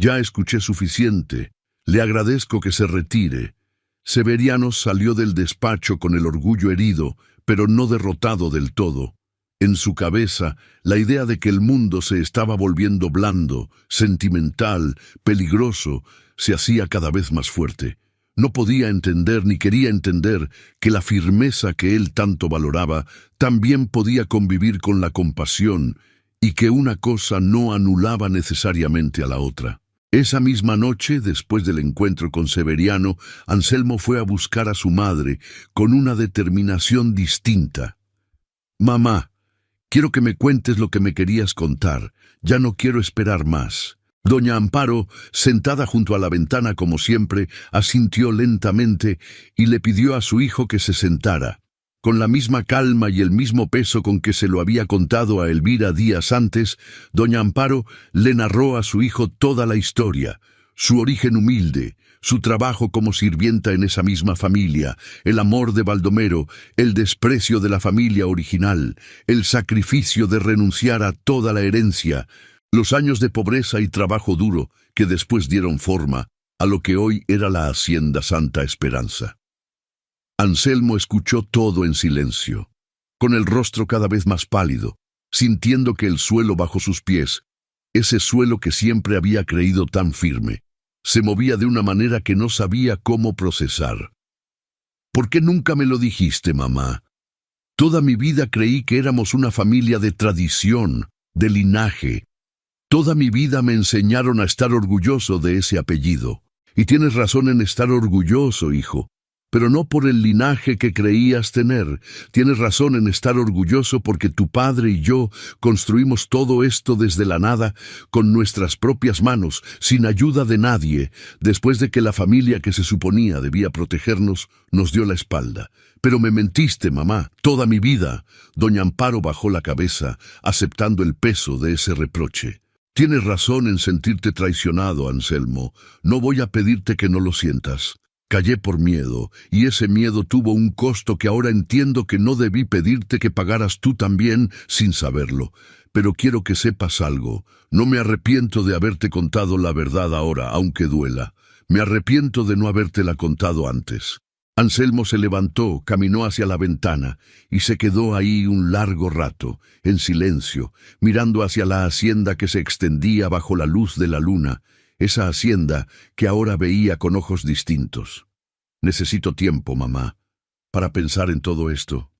Ya escuché suficiente. Le agradezco que se retire. Severiano salió del despacho con el orgullo herido, pero no derrotado del todo. En su cabeza, la idea de que el mundo se estaba volviendo blando, sentimental, peligroso, se hacía cada vez más fuerte. No podía entender ni quería entender que la firmeza que él tanto valoraba también podía convivir con la compasión y que una cosa no anulaba necesariamente a la otra. Esa misma noche, después del encuentro con Severiano, Anselmo fue a buscar a su madre con una determinación distinta. «Mamá, quiero que me cuentes lo que me querías contar. Ya no quiero esperar más». Doña Amparo, sentada junto a la ventana como siempre, asintió lentamente y le pidió a su hijo que se sentara. Con la misma calma y el mismo peso con que se lo había contado a Elvira días antes, doña Amparo le narró a su hijo toda la historia, su origen humilde, su trabajo como sirvienta en esa misma familia, el amor de Baldomero, el desprecio de la familia original, el sacrificio de renunciar a toda la herencia, los años de pobreza y trabajo duro que después dieron forma a lo que hoy era la Hacienda Santa Esperanza. Anselmo escuchó todo en silencio, con el rostro cada vez más pálido, sintiendo que el suelo bajo sus pies, ese suelo que siempre había creído tan firme, se movía de una manera que no sabía cómo procesar. «¿Por qué nunca me lo dijiste, mamá? Toda mi vida creí que éramos una familia de tradición, de linaje. Toda mi vida me enseñaron a estar orgulloso de ese apellido. Y tienes razón en estar orgulloso, hijo, pero no por el linaje que creías tener. Tienes razón en estar orgulloso porque tu padre y yo construimos todo esto desde la nada, con nuestras propias manos, sin ayuda de nadie, después de que la familia que se suponía debía protegernos nos dio la espalda. Pero me mentiste, mamá, toda mi vida». Doña Amparo bajó la cabeza, aceptando el peso de ese reproche. «Tienes razón en sentirte traicionado, Anselmo. No voy a pedirte que no lo sientas. Callé por miedo, y ese miedo tuvo un costo que ahora entiendo que no debí pedirte que pagaras tú también sin saberlo. Pero quiero que sepas algo. No me arrepiento de haberte contado la verdad ahora, aunque duela. Me arrepiento de no habértela contado antes». Anselmo se levantó, caminó hacia la ventana y se quedó ahí un largo rato, en silencio, mirando hacia la hacienda que se extendía bajo la luz de la luna, esa hacienda que ahora veía con ojos distintos. «Necesito tiempo, mamá, para pensar en todo esto».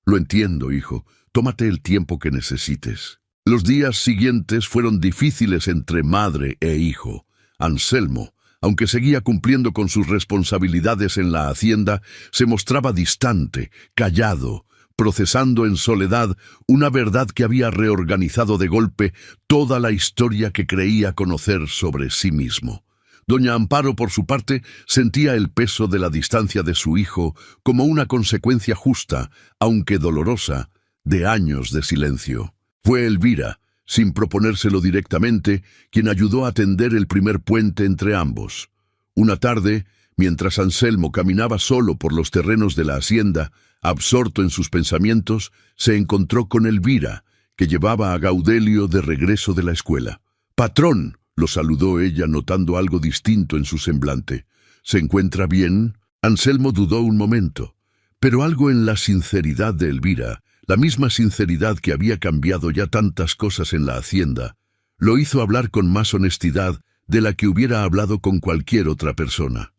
«Lo entiendo, hijo. Tómate el tiempo que necesites». Los días siguientes fueron difíciles entre madre e hijo. Anselmo, aunque seguía cumpliendo con sus responsabilidades en la hacienda, se mostraba distante, callado, procesando en soledad una verdad que había reorganizado de golpe toda la historia que creía conocer sobre sí mismo. Doña Amparo, por su parte, sentía el peso de la distancia de su hijo como una consecuencia justa, aunque dolorosa, de años de silencio. Fue Elvira, sin proponérselo directamente, quien ayudó a tender el primer puente entre ambos. Una tarde, mientras Anselmo caminaba solo por los terrenos de la hacienda, absorto en sus pensamientos, se encontró con Elvira, que llevaba a Gaudelio de regreso de la escuela. «Patrón», lo saludó ella notando algo distinto en su semblante. «¿Se encuentra bien?» Anselmo dudó un momento, pero algo en la sinceridad de Elvira, la misma sinceridad que había cambiado ya tantas cosas en la hacienda, lo hizo hablar con más honestidad de la que hubiera hablado con cualquier otra persona.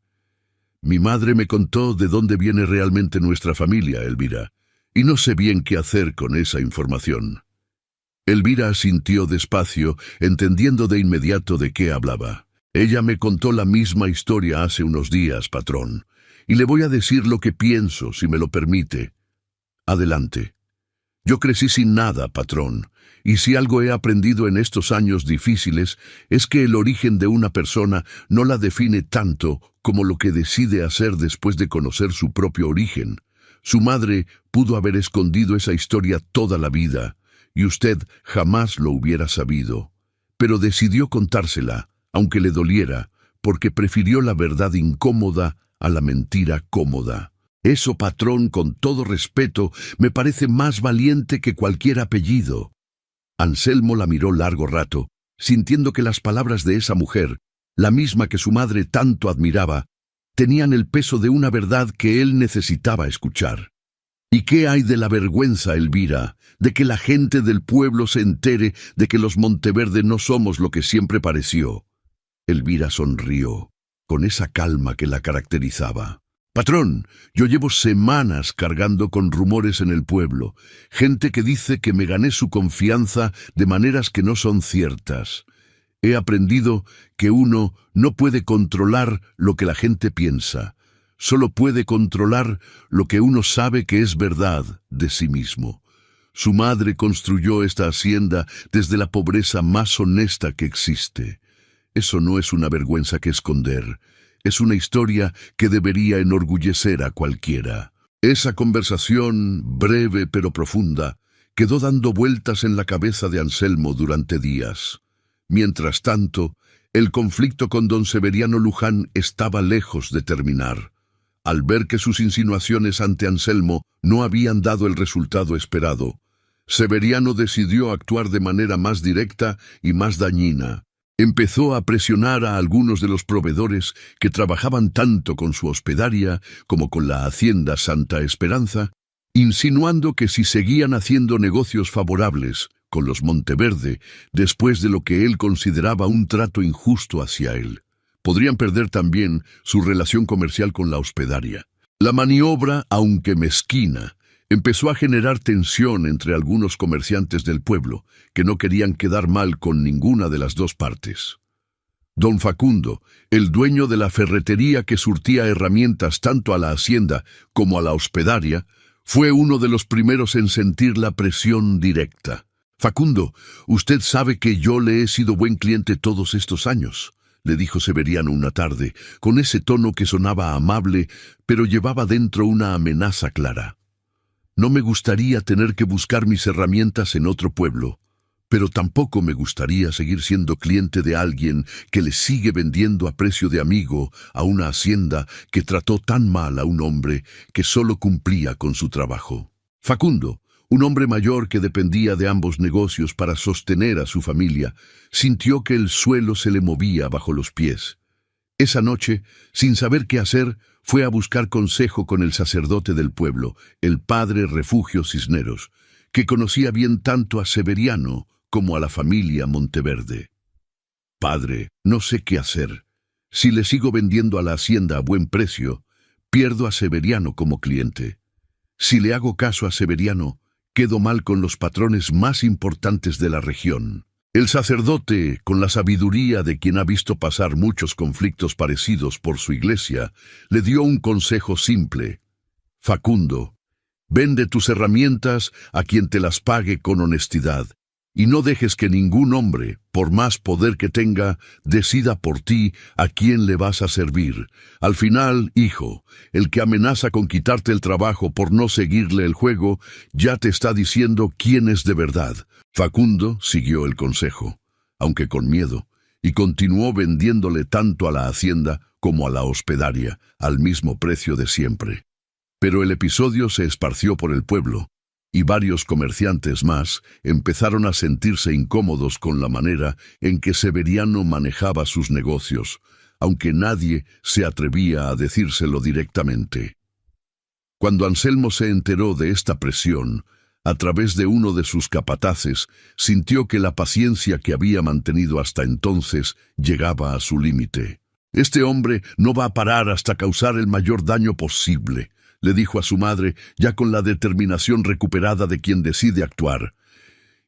«Mi madre me contó de dónde viene realmente nuestra familia, Elvira, y no sé bien qué hacer con esa información». Elvira asintió despacio, entendiendo de inmediato de qué hablaba. «Ella me contó la misma historia hace unos días, patrón, y le voy a decir lo que pienso, si me lo permite». «Adelante». «Yo crecí sin nada, patrón, y si algo he aprendido en estos años difíciles es que el origen de una persona no la define tanto como lo que decide hacer después de conocer su propio origen. Su madre pudo haber escondido esa historia toda la vida, y usted jamás lo hubiera sabido, pero decidió contársela, aunque le doliera, porque prefirió la verdad incómoda a la mentira cómoda. Eso, patrón, con todo respeto, me parece más valiente que cualquier apellido». Anselmo la miró largo rato, sintiendo que las palabras de esa mujer, la misma que su madre tanto admiraba, tenían el peso de una verdad que él necesitaba escuchar. ¿Y qué hay de la vergüenza, Elvira, de que la gente del pueblo se entere de que los Monteverde no somos lo que siempre pareció? Elvira sonrió, con esa calma que la caracterizaba. Patrón, yo llevo semanas cargando con rumores en el pueblo, gente que dice que me gané su confianza de maneras que no son ciertas. He aprendido que uno no puede controlar lo que la gente piensa, solo puede controlar lo que uno sabe que es verdad de sí mismo. Su madre construyó esta hacienda desde la pobreza más honesta que existe. Eso no es una vergüenza que esconder. Es una historia que debería enorgullecer a cualquiera. Esa conversación, breve pero profunda, quedó dando vueltas en la cabeza de Anselmo durante días. Mientras tanto, el conflicto con don Severiano Luján estaba lejos de terminar. Al ver que sus insinuaciones ante Anselmo no habían dado el resultado esperado, Severiano decidió actuar de manera más directa y más dañina. Empezó a presionar a algunos de los proveedores que trabajaban tanto con su hospedaria como con la hacienda Santa Esperanza, insinuando que si seguían haciendo negocios favorables con los Monteverde, después de lo que él consideraba un trato injusto hacia él, podrían perder también su relación comercial con la hospedaria. La maniobra, aunque mezquina, empezó a generar tensión entre algunos comerciantes del pueblo, que no querían quedar mal con ninguna de las dos partes. Don Facundo, el dueño de la ferretería que surtía herramientas tanto a la hacienda como a la hospedaria, fue uno de los primeros en sentir la presión directa. «Facundo, usted sabe que yo le he sido buen cliente todos estos años», le dijo Severiano una tarde, con ese tono que sonaba amable, pero llevaba dentro una amenaza clara. «No me gustaría tener que buscar mis herramientas en otro pueblo, pero tampoco me gustaría seguir siendo cliente de alguien que le sigue vendiendo a precio de amigo a una hacienda que trató tan mal a un hombre que solo cumplía con su trabajo». Facundo, un hombre mayor que dependía de ambos negocios para sostener a su familia, sintió que el suelo se le movía bajo los pies. Esa noche, sin saber qué hacer, fue a buscar consejo con el sacerdote del pueblo, el padre Refugio Cisneros, que conocía bien tanto a Severiano como a la familia Monteverde. «Padre, no sé qué hacer. Si le sigo vendiendo a la hacienda a buen precio, pierdo a Severiano como cliente. Si le hago caso a Severiano, quedo mal con los patrones más importantes de la región». El sacerdote, con la sabiduría de quien ha visto pasar muchos conflictos parecidos por su iglesia, le dio un consejo simple. «Facundo, vende tus herramientas a quien te las pague con honestidad, y no dejes que ningún hombre, por más poder que tenga, decida por ti a quién le vas a servir. Al final, hijo, el que amenaza con quitarte el trabajo por no seguirle el juego, ya te está diciendo quién es de verdad». Facundo siguió el consejo, aunque con miedo, y continuó vendiéndole tanto a la hacienda como a la hospedaria, al mismo precio de siempre. Pero el episodio se esparció por el pueblo, y varios comerciantes más empezaron a sentirse incómodos con la manera en que Severiano manejaba sus negocios, aunque nadie se atrevía a decírselo directamente. Cuando Anselmo se enteró de esta presión, a través de uno de sus capataces, sintió que la paciencia que había mantenido hasta entonces llegaba a su límite. «Este hombre no va a parar hasta causar el mayor daño posible», le dijo a su madre, ya con la determinación recuperada de quien decide actuar.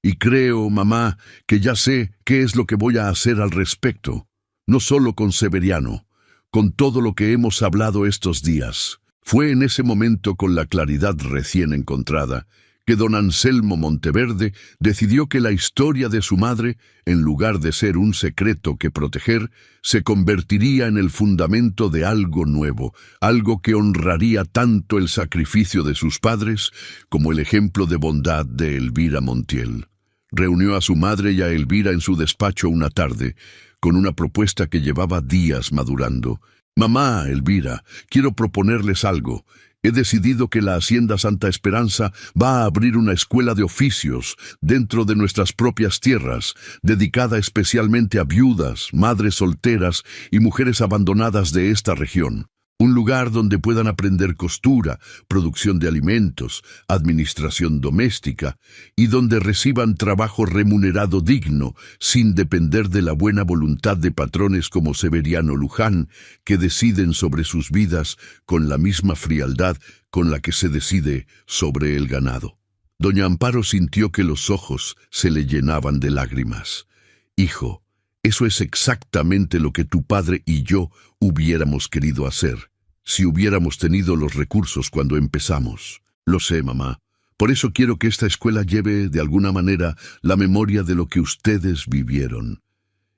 «Y creo, mamá, que ya sé qué es lo que voy a hacer al respecto, no solo con Severiano, con todo lo que hemos hablado estos días». Fue en ese momento, con la claridad recién encontrada, que don Anselmo Monteverde decidió que la historia de su madre, en lugar de ser un secreto que proteger, se convertiría en el fundamento de algo nuevo, algo que honraría tanto el sacrificio de sus padres como el ejemplo de bondad de Elvira Montiel. Reunió a su madre y a Elvira en su despacho una tarde, con una propuesta que llevaba días madurando. «Mamá, Elvira, quiero proponerles algo. He decidido que la Hacienda Santa Esperanza va a abrir una escuela de oficios dentro de nuestras propias tierras, dedicada especialmente a viudas, madres solteras y mujeres abandonadas de esta región. Un lugar donde puedan aprender costura, producción de alimentos, administración doméstica y donde reciban trabajo remunerado digno, sin depender de la buena voluntad de patrones como Severiano Luján, que deciden sobre sus vidas con la misma frialdad con la que se decide sobre el ganado. Doña Amparo sintió que los ojos se le llenaban de lágrimas. Hijo, eso es exactamente lo que tu padre y yo hubiéramos querido hacer, si hubiéramos tenido los recursos cuando empezamos. Lo sé, mamá. Por eso quiero que esta escuela lleve, de alguna manera, la memoria de lo que ustedes vivieron.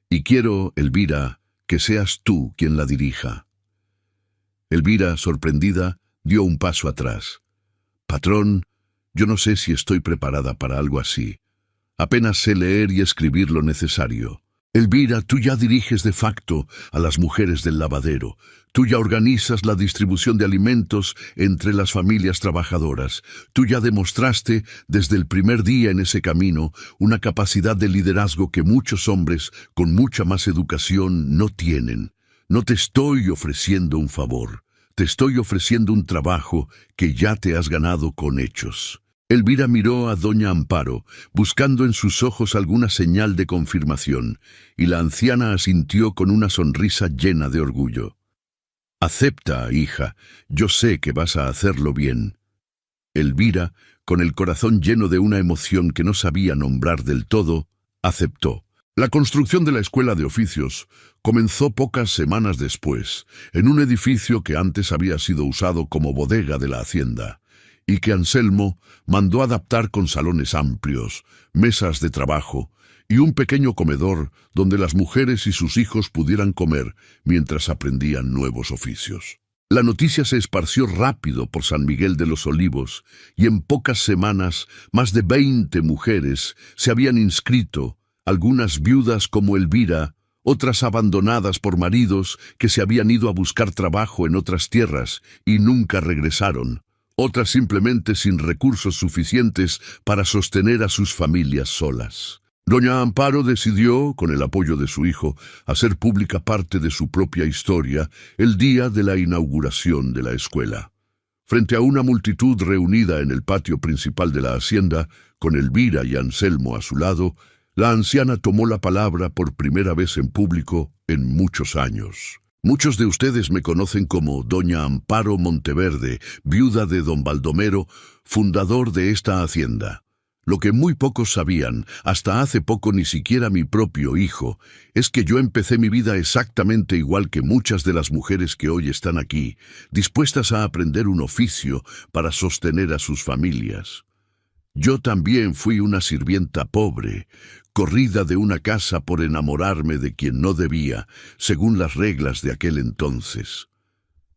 Y quiero, Elvira, que seas tú quien la dirija. Elvira, sorprendida, dio un paso atrás. Patrón, yo no sé si estoy preparada para algo así. Apenas sé leer y escribir lo necesario. Elvira, tú ya diriges de facto a las mujeres del lavadero. Tú ya organizas la distribución de alimentos entre las familias trabajadoras. Tú ya demostraste desde el primer día en ese camino una capacidad de liderazgo que muchos hombres con mucha más educación no tienen. No te estoy ofreciendo un favor. Te estoy ofreciendo un trabajo que ya te has ganado con hechos. Elvira miró a doña Amparo, buscando en sus ojos alguna señal de confirmación, y la anciana asintió con una sonrisa llena de orgullo. Acepta, hija, yo sé que vas a hacerlo bien. Elvira, con el corazón lleno de una emoción que no sabía nombrar del todo, aceptó. La construcción de la escuela de oficios comenzó pocas semanas después, en un edificio que antes había sido usado como bodega de la hacienda, y que Anselmo mandó adaptar con salones amplios, mesas de trabajo y un pequeño comedor donde las mujeres y sus hijos pudieran comer mientras aprendían nuevos oficios. La noticia se esparció rápido por San Miguel de los Olivos y en pocas semanas más de 20 mujeres se habían inscrito, algunas viudas como Elvira, otras abandonadas por maridos que se habían ido a buscar trabajo en otras tierras y nunca regresaron, otras simplemente sin recursos suficientes para sostener a sus familias solas. Doña Amparo decidió, con el apoyo de su hijo, hacer pública parte de su propia historia el día de la inauguración de la escuela. Frente a una multitud reunida en el patio principal de la hacienda, con Elvira y Anselmo a su lado, la anciana tomó la palabra por primera vez en público en muchos años. Muchos de ustedes me conocen como doña Amparo Monteverde, viuda de don Baldomero, fundador de esta hacienda. Lo que muy pocos sabían, hasta hace poco ni siquiera mi propio hijo, es que yo empecé mi vida exactamente igual que muchas de las mujeres que hoy están aquí, dispuestas a aprender un oficio para sostener a sus familias. Yo también fui una sirvienta pobre, corrida de una casa por enamorarme de quien no debía, según las reglas de aquel entonces.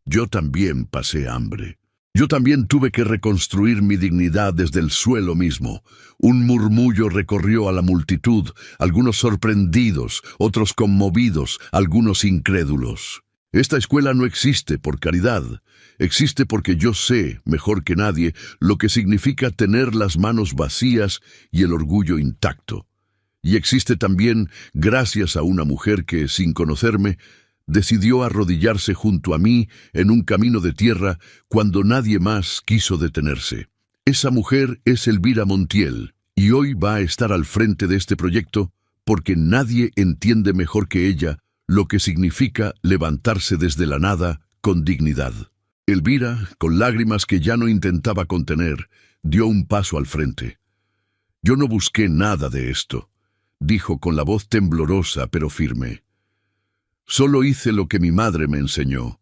Yo también pasé hambre. Yo también tuve que reconstruir mi dignidad desde el suelo mismo. Un murmullo recorrió a la multitud, algunos sorprendidos, otros conmovidos, algunos incrédulos. Esta escuela no existe por caridad. Existe porque yo sé, mejor que nadie, lo que significa tener las manos vacías y el orgullo intacto. Y existe también gracias a una mujer que, sin conocerme, decidió arrodillarse junto a mí en un camino de tierra cuando nadie más quiso detenerse. Esa mujer es Elvira Montiel, y hoy va a estar al frente de este proyecto porque nadie entiende mejor que ella lo que significa levantarse desde la nada con dignidad. Elvira, con lágrimas que ya no intentaba contener, dio un paso al frente. Yo no busqué nada de esto, dijo con la voz temblorosa pero firme. Solo hice lo que mi madre me enseñó,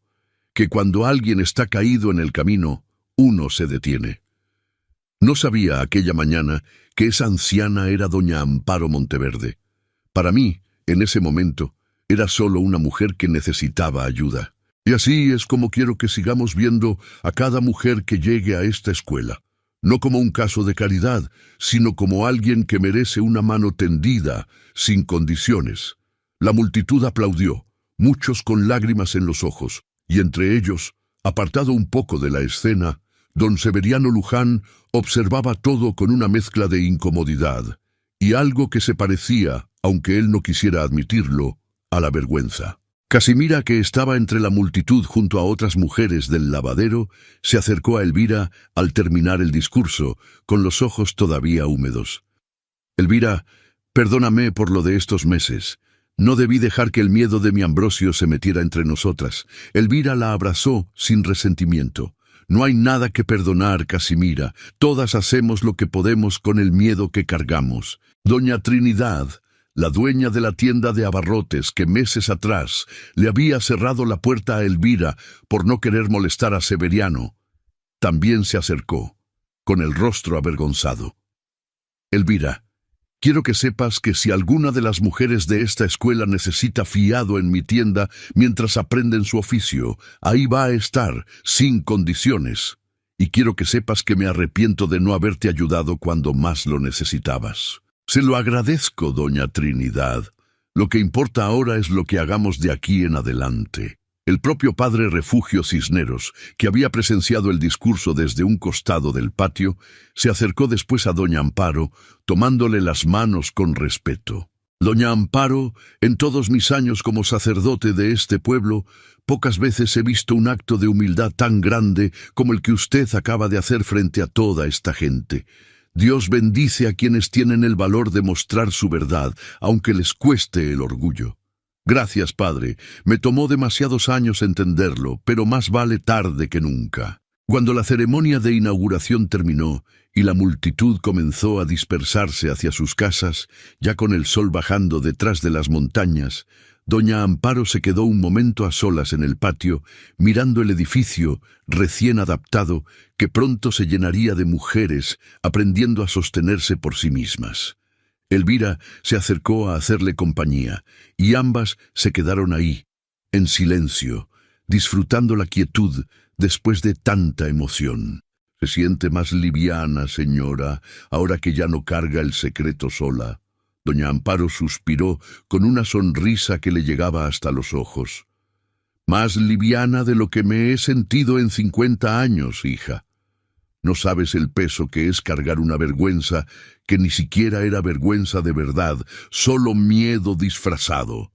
que cuando alguien está caído en el camino, uno se detiene. No sabía aquella mañana que esa anciana era doña Amparo Monteverde. Para mí, en ese momento, era solo una mujer que necesitaba ayuda. Y así es como quiero que sigamos viendo a cada mujer que llegue a esta escuela. No como un caso de caridad, sino como alguien que merece una mano tendida, sin condiciones. La multitud aplaudió, muchos con lágrimas en los ojos, y entre ellos, apartado un poco de la escena, don Severiano Luján observaba todo con una mezcla de incomodidad, y algo que se parecía, aunque él no quisiera admitirlo, a la vergüenza. Casimira, que estaba entre la multitud junto a otras mujeres del lavadero, se acercó a Elvira al terminar el discurso, con los ojos todavía húmedos. «Elvira, perdóname por lo de estos meses. No debí dejar que el miedo de mi Ambrosio se metiera entre nosotras». Elvira la abrazó sin resentimiento. «No hay nada que perdonar, Casimira. Todas hacemos lo que podemos con el miedo que cargamos. Doña Trinidad, la dueña de la tienda de abarrotes que meses atrás le había cerrado la puerta a Elvira por no querer molestar a Severiano, también se acercó, con el rostro avergonzado. Elvira, quiero que sepas que si alguna de las mujeres de esta escuela necesita fiado en mi tienda mientras aprenden su oficio, ahí va a estar, sin condiciones. Y quiero que sepas que me arrepiento de no haberte ayudado cuando más lo necesitabas». «Se lo agradezco, doña Trinidad. Lo que importa ahora es lo que hagamos de aquí en adelante». El propio padre Refugio Cisneros, que había presenciado el discurso desde un costado del patio, se acercó después a doña Amparo, tomándole las manos con respeto. «Doña Amparo, en todos mis años como sacerdote de este pueblo, pocas veces he visto un acto de humildad tan grande como el que usted acaba de hacer frente a toda esta gente. Dios bendice a quienes tienen el valor de mostrar su verdad, aunque les cueste el orgullo». «Gracias, padre. Me tomó demasiados años entenderlo, pero más vale tarde que nunca». Cuando la ceremonia de inauguración terminó y la multitud comenzó a dispersarse hacia sus casas, ya con el sol bajando detrás de las montañas, doña Amparo se quedó un momento a solas en el patio, mirando el edificio recién adaptado que pronto se llenaría de mujeres aprendiendo a sostenerse por sí mismas. Elvira se acercó a hacerle compañía, y ambas se quedaron ahí, en silencio, disfrutando la quietud después de tanta emoción. «Se siente más liviana, señora, ahora que ya no carga el secreto sola». Doña Amparo suspiró con una sonrisa que le llegaba hasta los ojos. «Más liviana de lo que me he sentido en 50 años, hija. No sabes el peso que es cargar una vergüenza que ni siquiera era vergüenza de verdad, solo miedo disfrazado.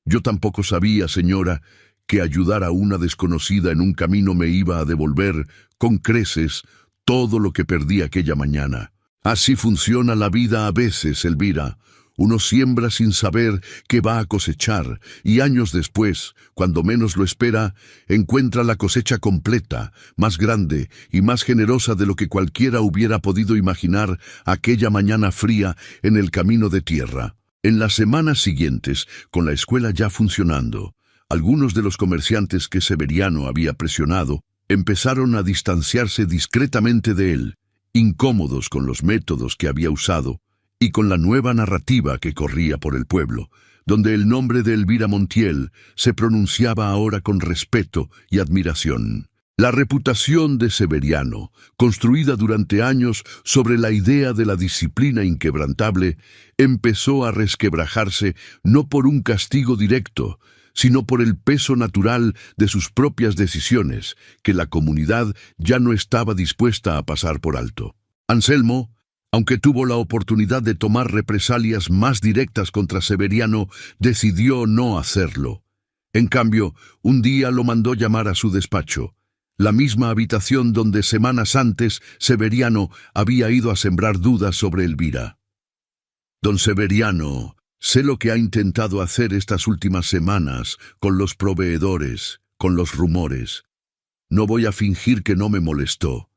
Yo tampoco sabía, señora, que ayudar a una desconocida en un camino me iba a devolver, con creces, todo lo que perdí aquella mañana. Así funciona la vida a veces, Elvira. Uno siembra sin saber qué va a cosechar, y años después, cuando menos lo espera, encuentra la cosecha completa, más grande y más generosa de lo que cualquiera hubiera podido imaginar aquella mañana fría en el camino de tierra». En las semanas siguientes, con la escuela ya funcionando, algunos de los comerciantes que Severiano había presionado empezaron a distanciarse discretamente de él, incómodos con los métodos que había usado y con la nueva narrativa que corría por el pueblo, donde el nombre de Elvira Montiel se pronunciaba ahora con respeto y admiración. La reputación de Severiano, construida durante años sobre la idea de la disciplina inquebrantable, empezó a resquebrajarse no por un castigo directo, sino por el peso natural de sus propias decisiones, que la comunidad ya no estaba dispuesta a pasar por alto. Anselmo, aunque tuvo la oportunidad de tomar represalias más directas contra Severiano, decidió no hacerlo. En cambio, un día lo mandó llamar a su despacho, la misma habitación donde semanas antes Severiano había ido a sembrar dudas sobre Elvira. «Don Severiano, sé lo que ha intentado hacer estas últimas semanas con los proveedores, con los rumores. No voy a fingir que no me molestó».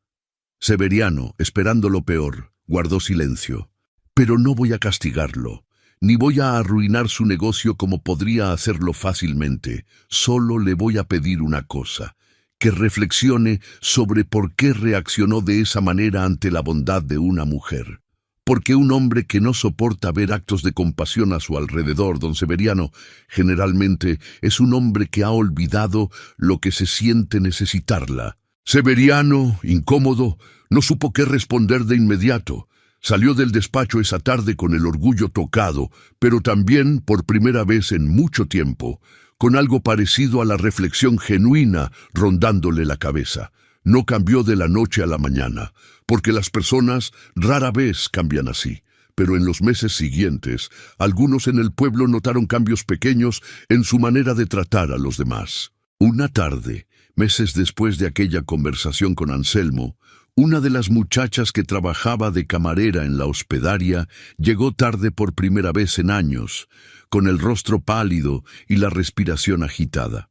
Severiano, esperando lo peor, guardó silencio. «Pero no voy a castigarlo, ni voy a arruinar su negocio como podría hacerlo fácilmente. Solo le voy a pedir una cosa, que reflexione sobre por qué reaccionó de esa manera ante la bondad de una mujer. Porque un hombre que no soporta ver actos de compasión a su alrededor, don Severiano, generalmente es un hombre que ha olvidado lo que se siente necesitarla». Severiano, incómodo, no supo qué responder de inmediato. Salió del despacho esa tarde con el orgullo tocado, pero también, por primera vez en mucho tiempo, con algo parecido a la reflexión genuina rondándole la cabeza. No cambió de la noche a la mañana, porque las personas rara vez cambian así, Pero en los meses siguientes, algunos en el pueblo notaron cambios pequeños en su manera de tratar a los demás. Una tarde, meses después de aquella conversación con Anselmo, una de las muchachas que trabajaba de camarera en la hospedaria llegó tarde por primera vez en años, con el rostro pálido y la respiración agitada.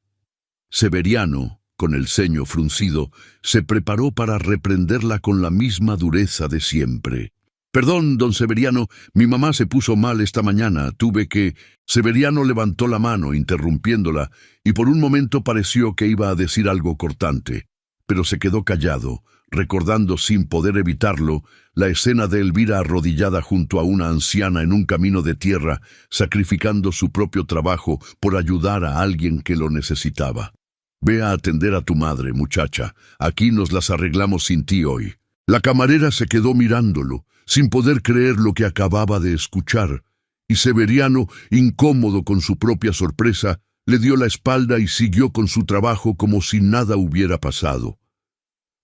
Severiano, con el ceño fruncido, se preparó para reprenderla con la misma dureza de siempre. «Perdón, don Severiano, mi mamá se puso mal esta mañana, tuve que...» Severiano levantó la mano, interrumpiéndola, y por un momento pareció que iba a decir algo cortante, pero se quedó callado, recordando sin poder evitarlo la escena de Elvira arrodillada junto a una anciana en un camino de tierra, sacrificando su propio trabajo por ayudar a alguien que lo necesitaba. «Ve a atender a tu madre, muchacha, aquí nos las arreglamos sin ti hoy». La camarera se quedó mirándolo, sin poder creer lo que acababa de escuchar, y Severiano, incómodo con su propia sorpresa, le dio la espalda y siguió con su trabajo como si nada hubiera pasado.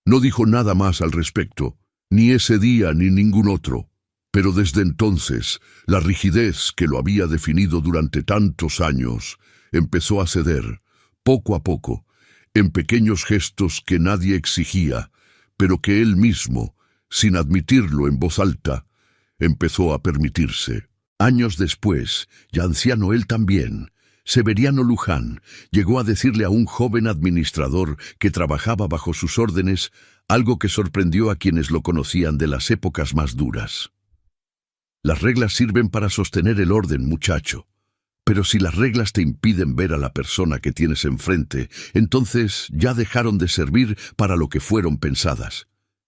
No dijo nada más al respecto, ni ese día ni ningún otro, pero desde entonces la rigidez que lo había definido durante tantos años empezó a ceder, poco a poco, en pequeños gestos que nadie exigía, pero que él mismo, sin admitirlo en voz alta, empezó a permitirse. Años después, ya anciano él también, Severiano Luján llegó a decirle a un joven administrador que trabajaba bajo sus órdenes algo que sorprendió a quienes lo conocían de las épocas más duras. «Las reglas sirven para sostener el orden, muchacho. Pero si las reglas te impiden ver a la persona que tienes enfrente, entonces ya dejaron de servir para lo que fueron pensadas.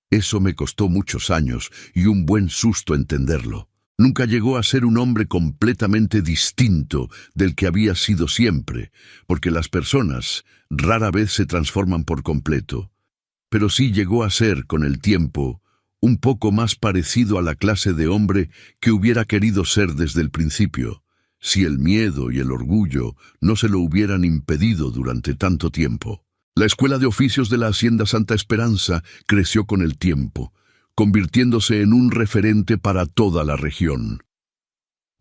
Eso me costó muchos años y un buen susto entenderlo. Nunca llegó a ser un hombre completamente distinto del que había sido siempre, porque las personas rara vez se transforman por completo. Pero sí llegó a ser, con el tiempo, un poco más parecido a la clase de hombre que hubiera querido ser desde el principio, si el miedo y el orgullo no se lo hubieran impedido durante tanto tiempo. La Escuela de Oficios de la Hacienda Santa Esperanza creció con el tiempo, convirtiéndose en un referente para toda la región.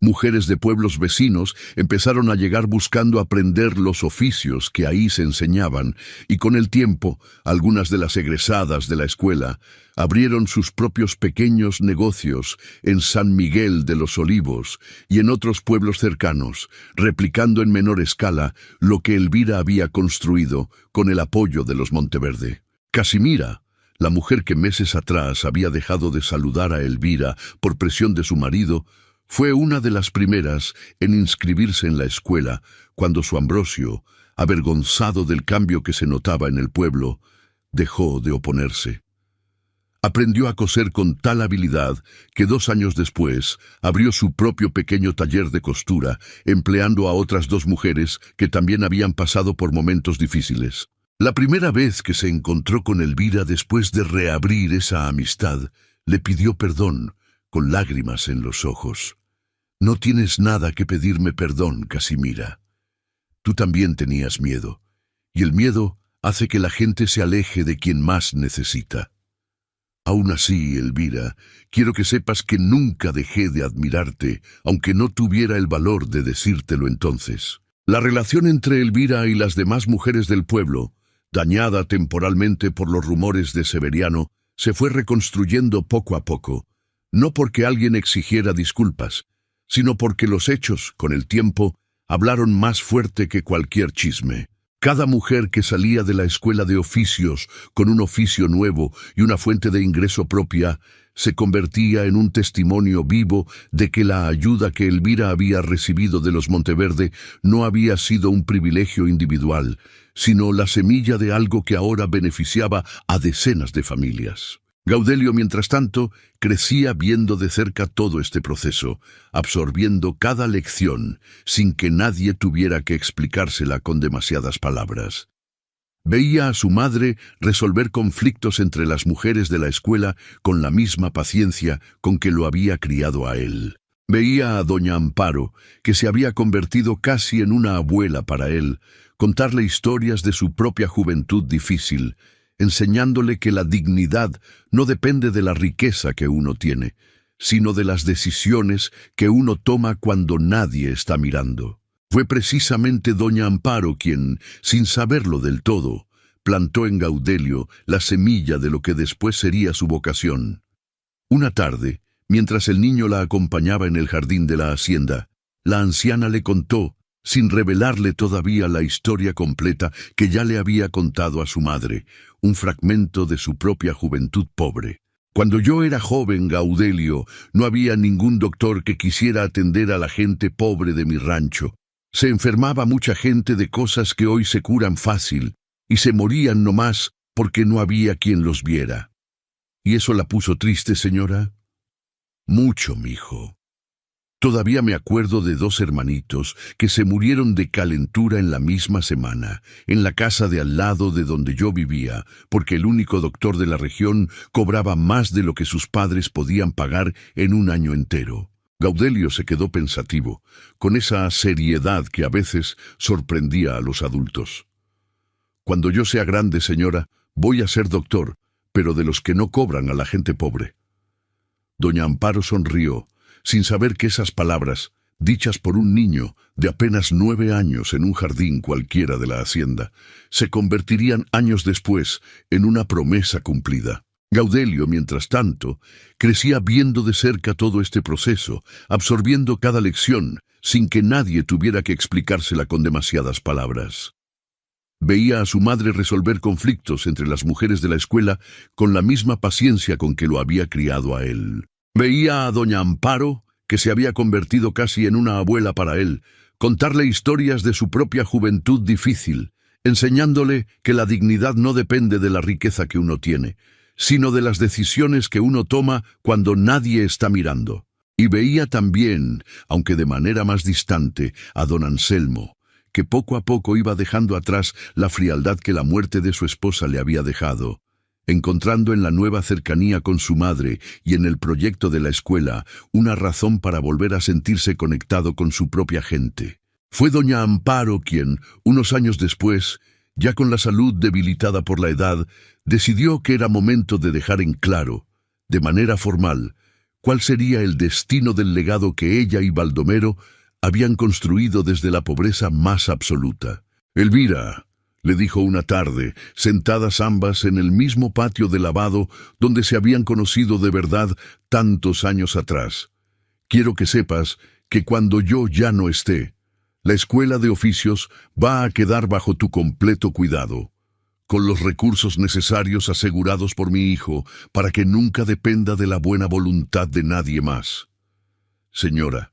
Mujeres de pueblos vecinos empezaron a llegar buscando aprender los oficios que ahí se enseñaban, y con el tiempo, algunas de las egresadas de la escuela abrieron sus propios pequeños negocios en San Miguel de los Olivos y en otros pueblos cercanos, replicando en menor escala lo que Elvira había construido con el apoyo de los Monteverde. Casimira, la mujer que meses atrás había dejado de saludar a Elvira por presión de su marido, fue una de las primeras en inscribirse en la escuela cuando su Ambrosio, avergonzado del cambio que se notaba en el pueblo, dejó de oponerse. Aprendió a coser con tal habilidad que 2 años después abrió su propio pequeño taller de costura, empleando a otras 2 mujeres que también habían pasado por momentos difíciles. La primera vez que se encontró con Elvira después de reabrir esa amistad, le pidió perdón, con lágrimas en los ojos. «No tienes nada que pedirme perdón, Casimira. Tú también tenías miedo, y el miedo hace que la gente se aleje de quien más necesita. Aún así, Elvira, quiero que sepas que nunca dejé de admirarte, aunque no tuviera el valor de decírtelo entonces». La relación entre Elvira y las demás mujeres del pueblo, dañada temporalmente por los rumores de Severiano, se fue reconstruyendo poco a poco, no porque alguien exigiera disculpas, sino porque los hechos, con el tiempo, hablaron más fuerte que cualquier chisme. Cada mujer que salía de la escuela de oficios con un oficio nuevo y una fuente de ingreso propia, se convertía en un testimonio vivo de que la ayuda que Elvira había recibido de los Monteverde no había sido un privilegio individual, sino la semilla de algo que ahora beneficiaba a decenas de familias. Gaudelio, mientras tanto, crecía viendo de cerca todo este proceso, absorbiendo cada lección sin que nadie tuviera que explicársela con demasiadas palabras. Veía a su madre resolver conflictos entre las mujeres de la escuela con la misma paciencia con que lo había criado a él. Veía a doña Amparo, que se había convertido casi en una abuela para él, contarle historias de su propia juventud difícil, enseñándole que la dignidad no depende de la riqueza que uno tiene, sino de las decisiones que uno toma cuando nadie está mirando. Fue precisamente doña Amparo quien, sin saberlo del todo, plantó en Gaudelio la semilla de lo que después sería su vocación. Una tarde, mientras el niño la acompañaba en el jardín de la hacienda, la anciana le contó, sin revelarle todavía la historia completa que ya le había contado a su madre, un fragmento de su propia juventud pobre. Cuando yo era joven, Gaudelio, no había ningún doctor que quisiera atender a la gente pobre de mi rancho. Se enfermaba mucha gente de cosas que hoy se curan fácil, y se morían nomás porque no había quien los viera. ¿Y eso la puso triste, señora? Mucho, mijo. Todavía me acuerdo de 2 hermanitos que se murieron de calentura en la misma semana, en la casa de al lado de donde yo vivía, porque el único doctor de la región cobraba más de lo que sus padres podían pagar en un año entero. Gaudelio se quedó pensativo, con esa seriedad que a veces sorprendía a los adultos. Cuando yo sea grande, señora, voy a ser doctor, pero de los que no cobran a la gente pobre. Doña Amparo sonrió, sin saber que esas palabras, dichas por un niño de apenas 9 años en un jardín cualquiera de la hacienda, se convertirían años después en una promesa cumplida. Gaudelio, mientras tanto, crecía viendo de cerca todo este proceso, absorbiendo cada lección, sin que nadie tuviera que explicársela con demasiadas palabras. Veía a su madre resolver conflictos entre las mujeres de la escuela con la misma paciencia con que lo había criado a él. Veía a doña Amparo, que se había convertido casi en una abuela para él, contarle historias de su propia juventud difícil, enseñándole que la dignidad no depende de la riqueza que uno tiene, sino de las decisiones que uno toma cuando nadie está mirando. Y veía también, aunque de manera más distante, a don Anselmo, que poco a poco iba dejando atrás la frialdad que la muerte de su esposa le había dejado, encontrando en la nueva cercanía con su madre y en el proyecto de la escuela una razón para volver a sentirse conectado con su propia gente. Fue doña Amparo quien, unos años después, ya con la salud debilitada por la edad, decidió que era momento de dejar en claro, de manera formal, cuál sería el destino del legado que ella y Baldomero habían construido desde la pobreza más absoluta. Elvira, le dijo una tarde, sentadas ambas en el mismo patio de lavado donde se habían conocido de verdad tantos años atrás. Quiero que sepas que cuando yo ya no esté, la escuela de oficios va a quedar bajo tu completo cuidado, con los recursos necesarios asegurados por mi hijo para que nunca dependa de la buena voluntad de nadie más. Señora,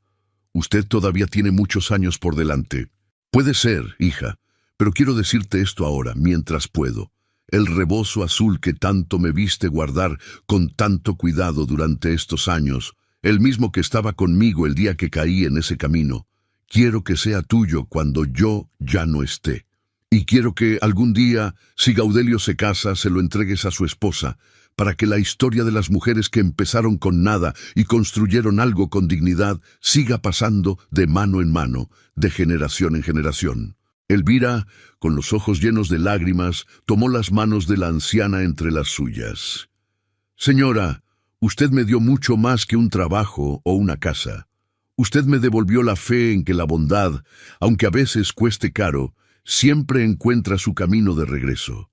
usted todavía tiene muchos años por delante. Puede ser, hija, pero quiero decirte esto ahora, mientras puedo. El rebozo azul que tanto me viste guardar con tanto cuidado durante estos años, el mismo que estaba conmigo el día que caí en ese camino, quiero que sea tuyo cuando yo ya no esté. Y quiero que algún día, si Gaudelio se casa, se lo entregues a su esposa, para que la historia de las mujeres que empezaron con nada y construyeron algo con dignidad siga pasando de mano en mano, de generación en generación. Elvira, con los ojos llenos de lágrimas, tomó las manos de la anciana entre las suyas. Señora, usted me dio mucho más que un trabajo o una casa. Usted me devolvió la fe en que la bondad, aunque a veces cueste caro, siempre encuentra su camino de regreso.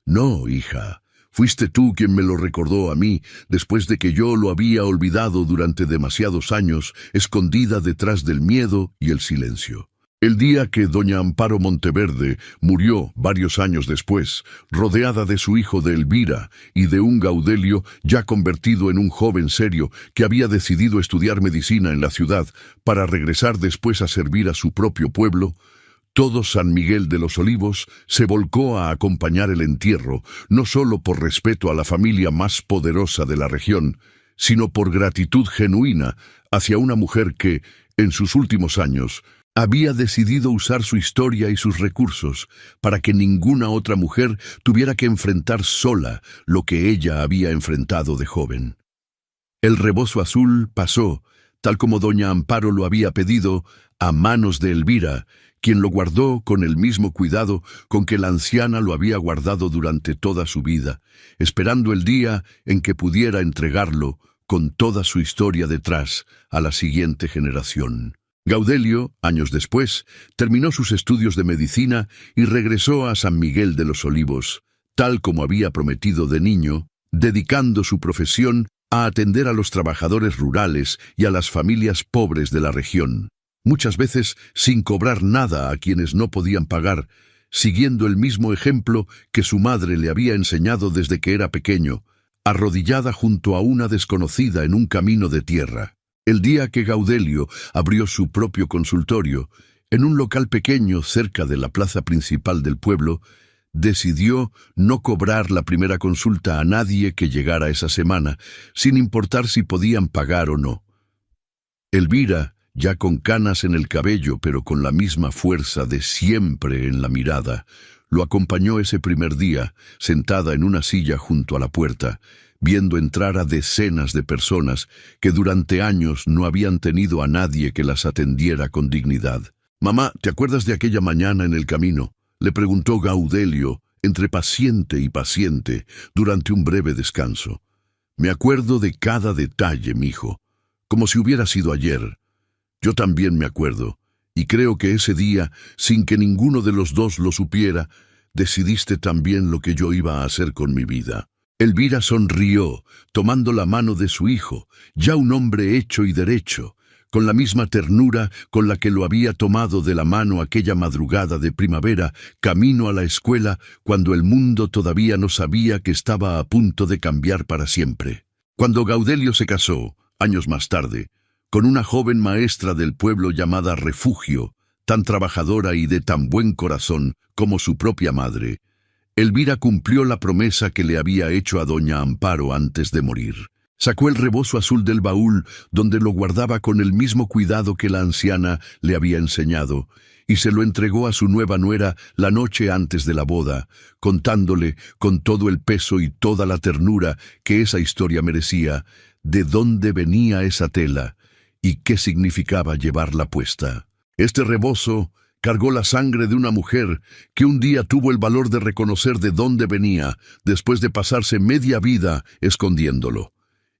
No, hija, fuiste tú quien me lo recordó a mí, después de que yo lo había olvidado durante demasiados años, escondida detrás del miedo y el silencio. El día que doña Amparo Monteverde murió varios años después, rodeada de su hijo de Elvira y de un Gaudelio ya convertido en un joven serio que había decidido estudiar medicina en la ciudad para regresar después a servir a su propio pueblo, todo San Miguel de los Olivos se volcó a acompañar el entierro, no solo por respeto a la familia más poderosa de la región, sino por gratitud genuina hacia una mujer que, en sus últimos años, había decidido usar su historia y sus recursos para que ninguna otra mujer tuviera que enfrentar sola lo que ella había enfrentado de joven. El rebozo azul pasó, tal como doña Amparo lo había pedido, a manos de Elvira, quien lo guardó con el mismo cuidado con que la anciana lo había guardado durante toda su vida, esperando el día en que pudiera entregarlo con toda su historia detrás, a la siguiente generación. Gaudelio, años después, terminó sus estudios de medicina y regresó a San Miguel de los Olivos, tal como había prometido de niño, dedicando su profesión a atender a los trabajadores rurales y a las familias pobres de la región, muchas veces sin cobrar nada a quienes no podían pagar, siguiendo el mismo ejemplo que su madre le había enseñado desde que era pequeño, arrodillada junto a una desconocida en un camino de tierra. El día que Gaudelio abrió su propio consultorio, en un local pequeño cerca de la plaza principal del pueblo, decidió no cobrar la primera consulta a nadie que llegara esa semana, sin importar si podían pagar o no. Elvira, ya con canas en el cabello pero con la misma fuerza de siempre en la mirada, lo acompañó ese primer día, sentada en una silla junto a la puerta, viendo entrar a decenas de personas que durante años no habían tenido a nadie que las atendiera con dignidad. «Mamá, ¿te acuerdas de aquella mañana en el camino?», le preguntó Gaudelio, entre paciente y paciente, durante un breve descanso. «Me acuerdo de cada detalle, mijo, como si hubiera sido ayer. Yo también me acuerdo, y creo que ese día, sin que ninguno de los dos lo supiera, decidiste también lo que yo iba a hacer con mi vida». Elvira sonrió, tomando la mano de su hijo, ya un hombre hecho y derecho, con la misma ternura con la que lo había tomado de la mano aquella madrugada de primavera, camino a la escuela, cuando el mundo todavía no sabía que estaba a punto de cambiar para siempre. Cuando Gaudelio se casó, años más tarde, con una joven maestra del pueblo llamada Refugio, tan trabajadora y de tan buen corazón como su propia madre, Elvira cumplió la promesa que le había hecho a doña Amparo antes de morir. Sacó el rebozo azul del baúl, donde lo guardaba con el mismo cuidado que la anciana le había enseñado, y se lo entregó a su nueva nuera la noche antes de la boda, contándole, con todo el peso y toda la ternura que esa historia merecía, de dónde venía esa tela y qué significaba llevarla puesta. Este rebozo cargó la sangre de una mujer que un día tuvo el valor de reconocer de dónde venía, después de pasarse media vida escondiéndolo.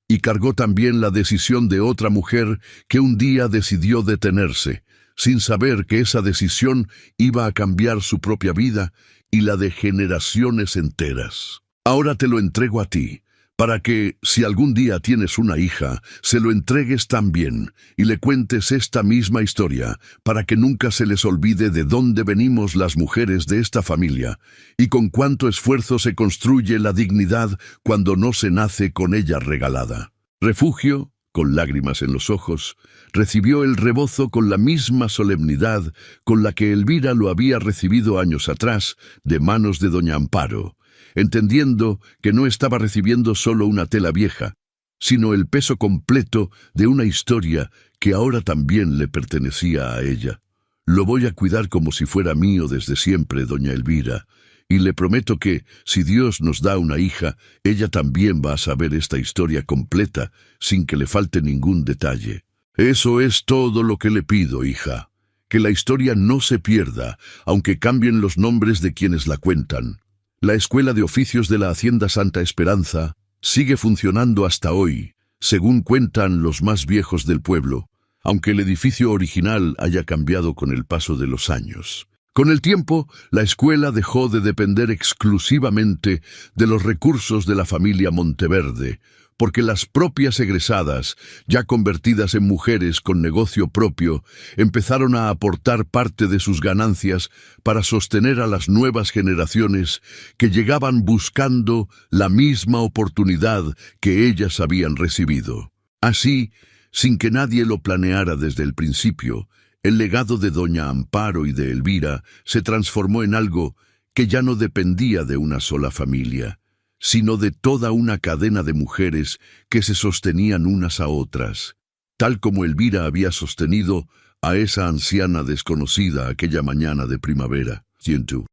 Y cargó también la decisión de otra mujer que un día decidió detenerse, sin saber que esa decisión iba a cambiar su propia vida y la de generaciones enteras. Ahora te lo entrego a ti, para que, si algún día tienes una hija, se lo entregues también y le cuentes esta misma historia, para que nunca se les olvide de dónde venimos las mujeres de esta familia y con cuánto esfuerzo se construye la dignidad cuando no se nace con ella regalada. Refugio, con lágrimas en los ojos, recibió el rebozo con la misma solemnidad con la que Elvira lo había recibido años atrás de manos de doña Amparo, entendiendo que no estaba recibiendo solo una tela vieja, sino el peso completo de una historia que ahora también le pertenecía a ella. «Lo voy a cuidar como si fuera mío desde siempre, doña Elvira, y le prometo que, si Dios nos da una hija, ella también va a saber esta historia completa, sin que le falte ningún detalle. Eso es todo lo que le pido, hija, que la historia no se pierda, aunque cambien los nombres de quienes la cuentan. La Escuela de Oficios de la Hacienda Santa Esperanza sigue funcionando hasta hoy, según cuentan los más viejos del pueblo, aunque el edificio original haya cambiado con el paso de los años. Con el tiempo, la escuela dejó de depender exclusivamente de los recursos de la familia Monteverde, porque las propias egresadas, ya convertidas en mujeres con negocio propio, empezaron a aportar parte de sus ganancias para sostener a las nuevas generaciones que llegaban buscando la misma oportunidad que ellas habían recibido. Así, sin que nadie lo planeara desde el principio, el legado de doña Amparo y de Elvira se transformó en algo que ya no dependía de una sola familia, sino de toda una cadena de mujeres que se sostenían unas a otras, tal como Elvira había sostenido a esa anciana desconocida aquella mañana de primavera.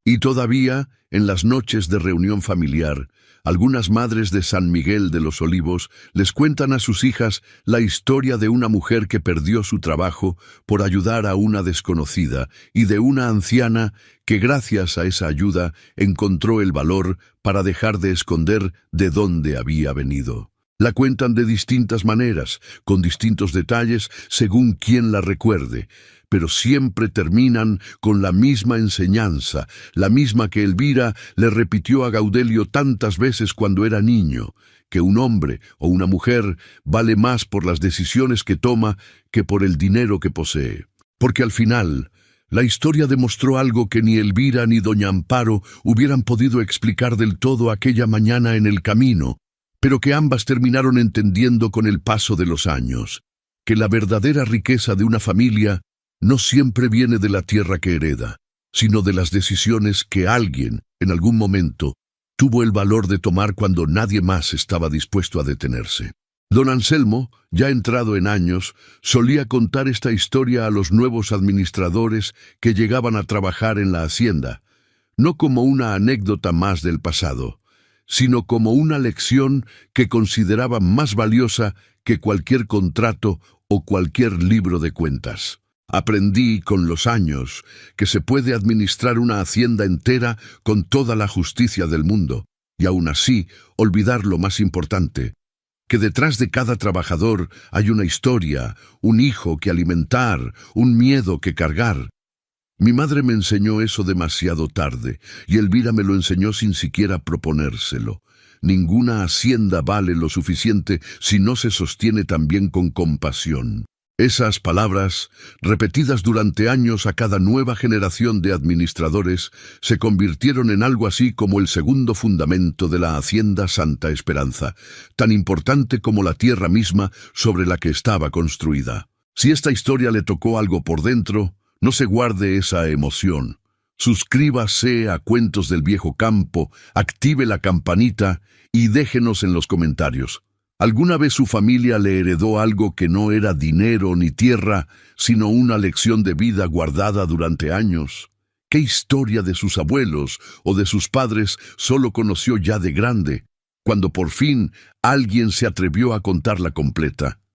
Y todavía, en las noches de reunión familiar, algunas madres de San Miguel de los Olivos les cuentan a sus hijas la historia de una mujer que perdió su trabajo por ayudar a una desconocida y de una anciana que gracias a esa ayuda encontró el valor para dejar de esconder de dónde había venido. La cuentan de distintas maneras, con distintos detalles, según quien la recuerde, pero siempre terminan con la misma enseñanza, la misma que Elvira le repitió a Gaudelio tantas veces cuando era niño, que un hombre o una mujer vale más por las decisiones que toma que por el dinero que posee. Porque al final, la historia demostró algo que ni Elvira ni doña Amparo hubieran podido explicar del todo aquella mañana en el camino, pero que ambas terminaron entendiendo con el paso de los años, que la verdadera riqueza de una familia no siempre viene de la tierra que hereda, sino de las decisiones que alguien, en algún momento, tuvo el valor de tomar cuando nadie más estaba dispuesto a detenerse. Don Anselmo, ya entrado en años, solía contar esta historia a los nuevos administradores que llegaban a trabajar en la hacienda, no como una anécdota más del pasado, sino como una lección que consideraba más valiosa que cualquier contrato o cualquier libro de cuentas. Aprendí con los años que se puede administrar una hacienda entera con toda la justicia del mundo, y aún así olvidar lo más importante, que detrás de cada trabajador hay una historia, un hijo que alimentar, un miedo que cargar. Mi madre me enseñó eso demasiado tarde, y Elvira me lo enseñó sin siquiera proponérselo. Ninguna hacienda vale lo suficiente si no se sostiene también con compasión. Esas palabras, repetidas durante años a cada nueva generación de administradores, se convirtieron en algo así como el segundo fundamento de la Hacienda Santa Esperanza, tan importante como la tierra misma sobre la que estaba construida. Si esta historia le tocó algo por dentro, no se guarde esa emoción. Suscríbase a Cuentos del Viejo Campo, active la campanita y déjenos en los comentarios. ¿Alguna vez su familia le heredó algo que no era dinero ni tierra, sino una lección de vida guardada durante años? ¿Qué historia de sus abuelos o de sus padres solo conoció ya de grande, cuando por fin alguien se atrevió a contarla completa?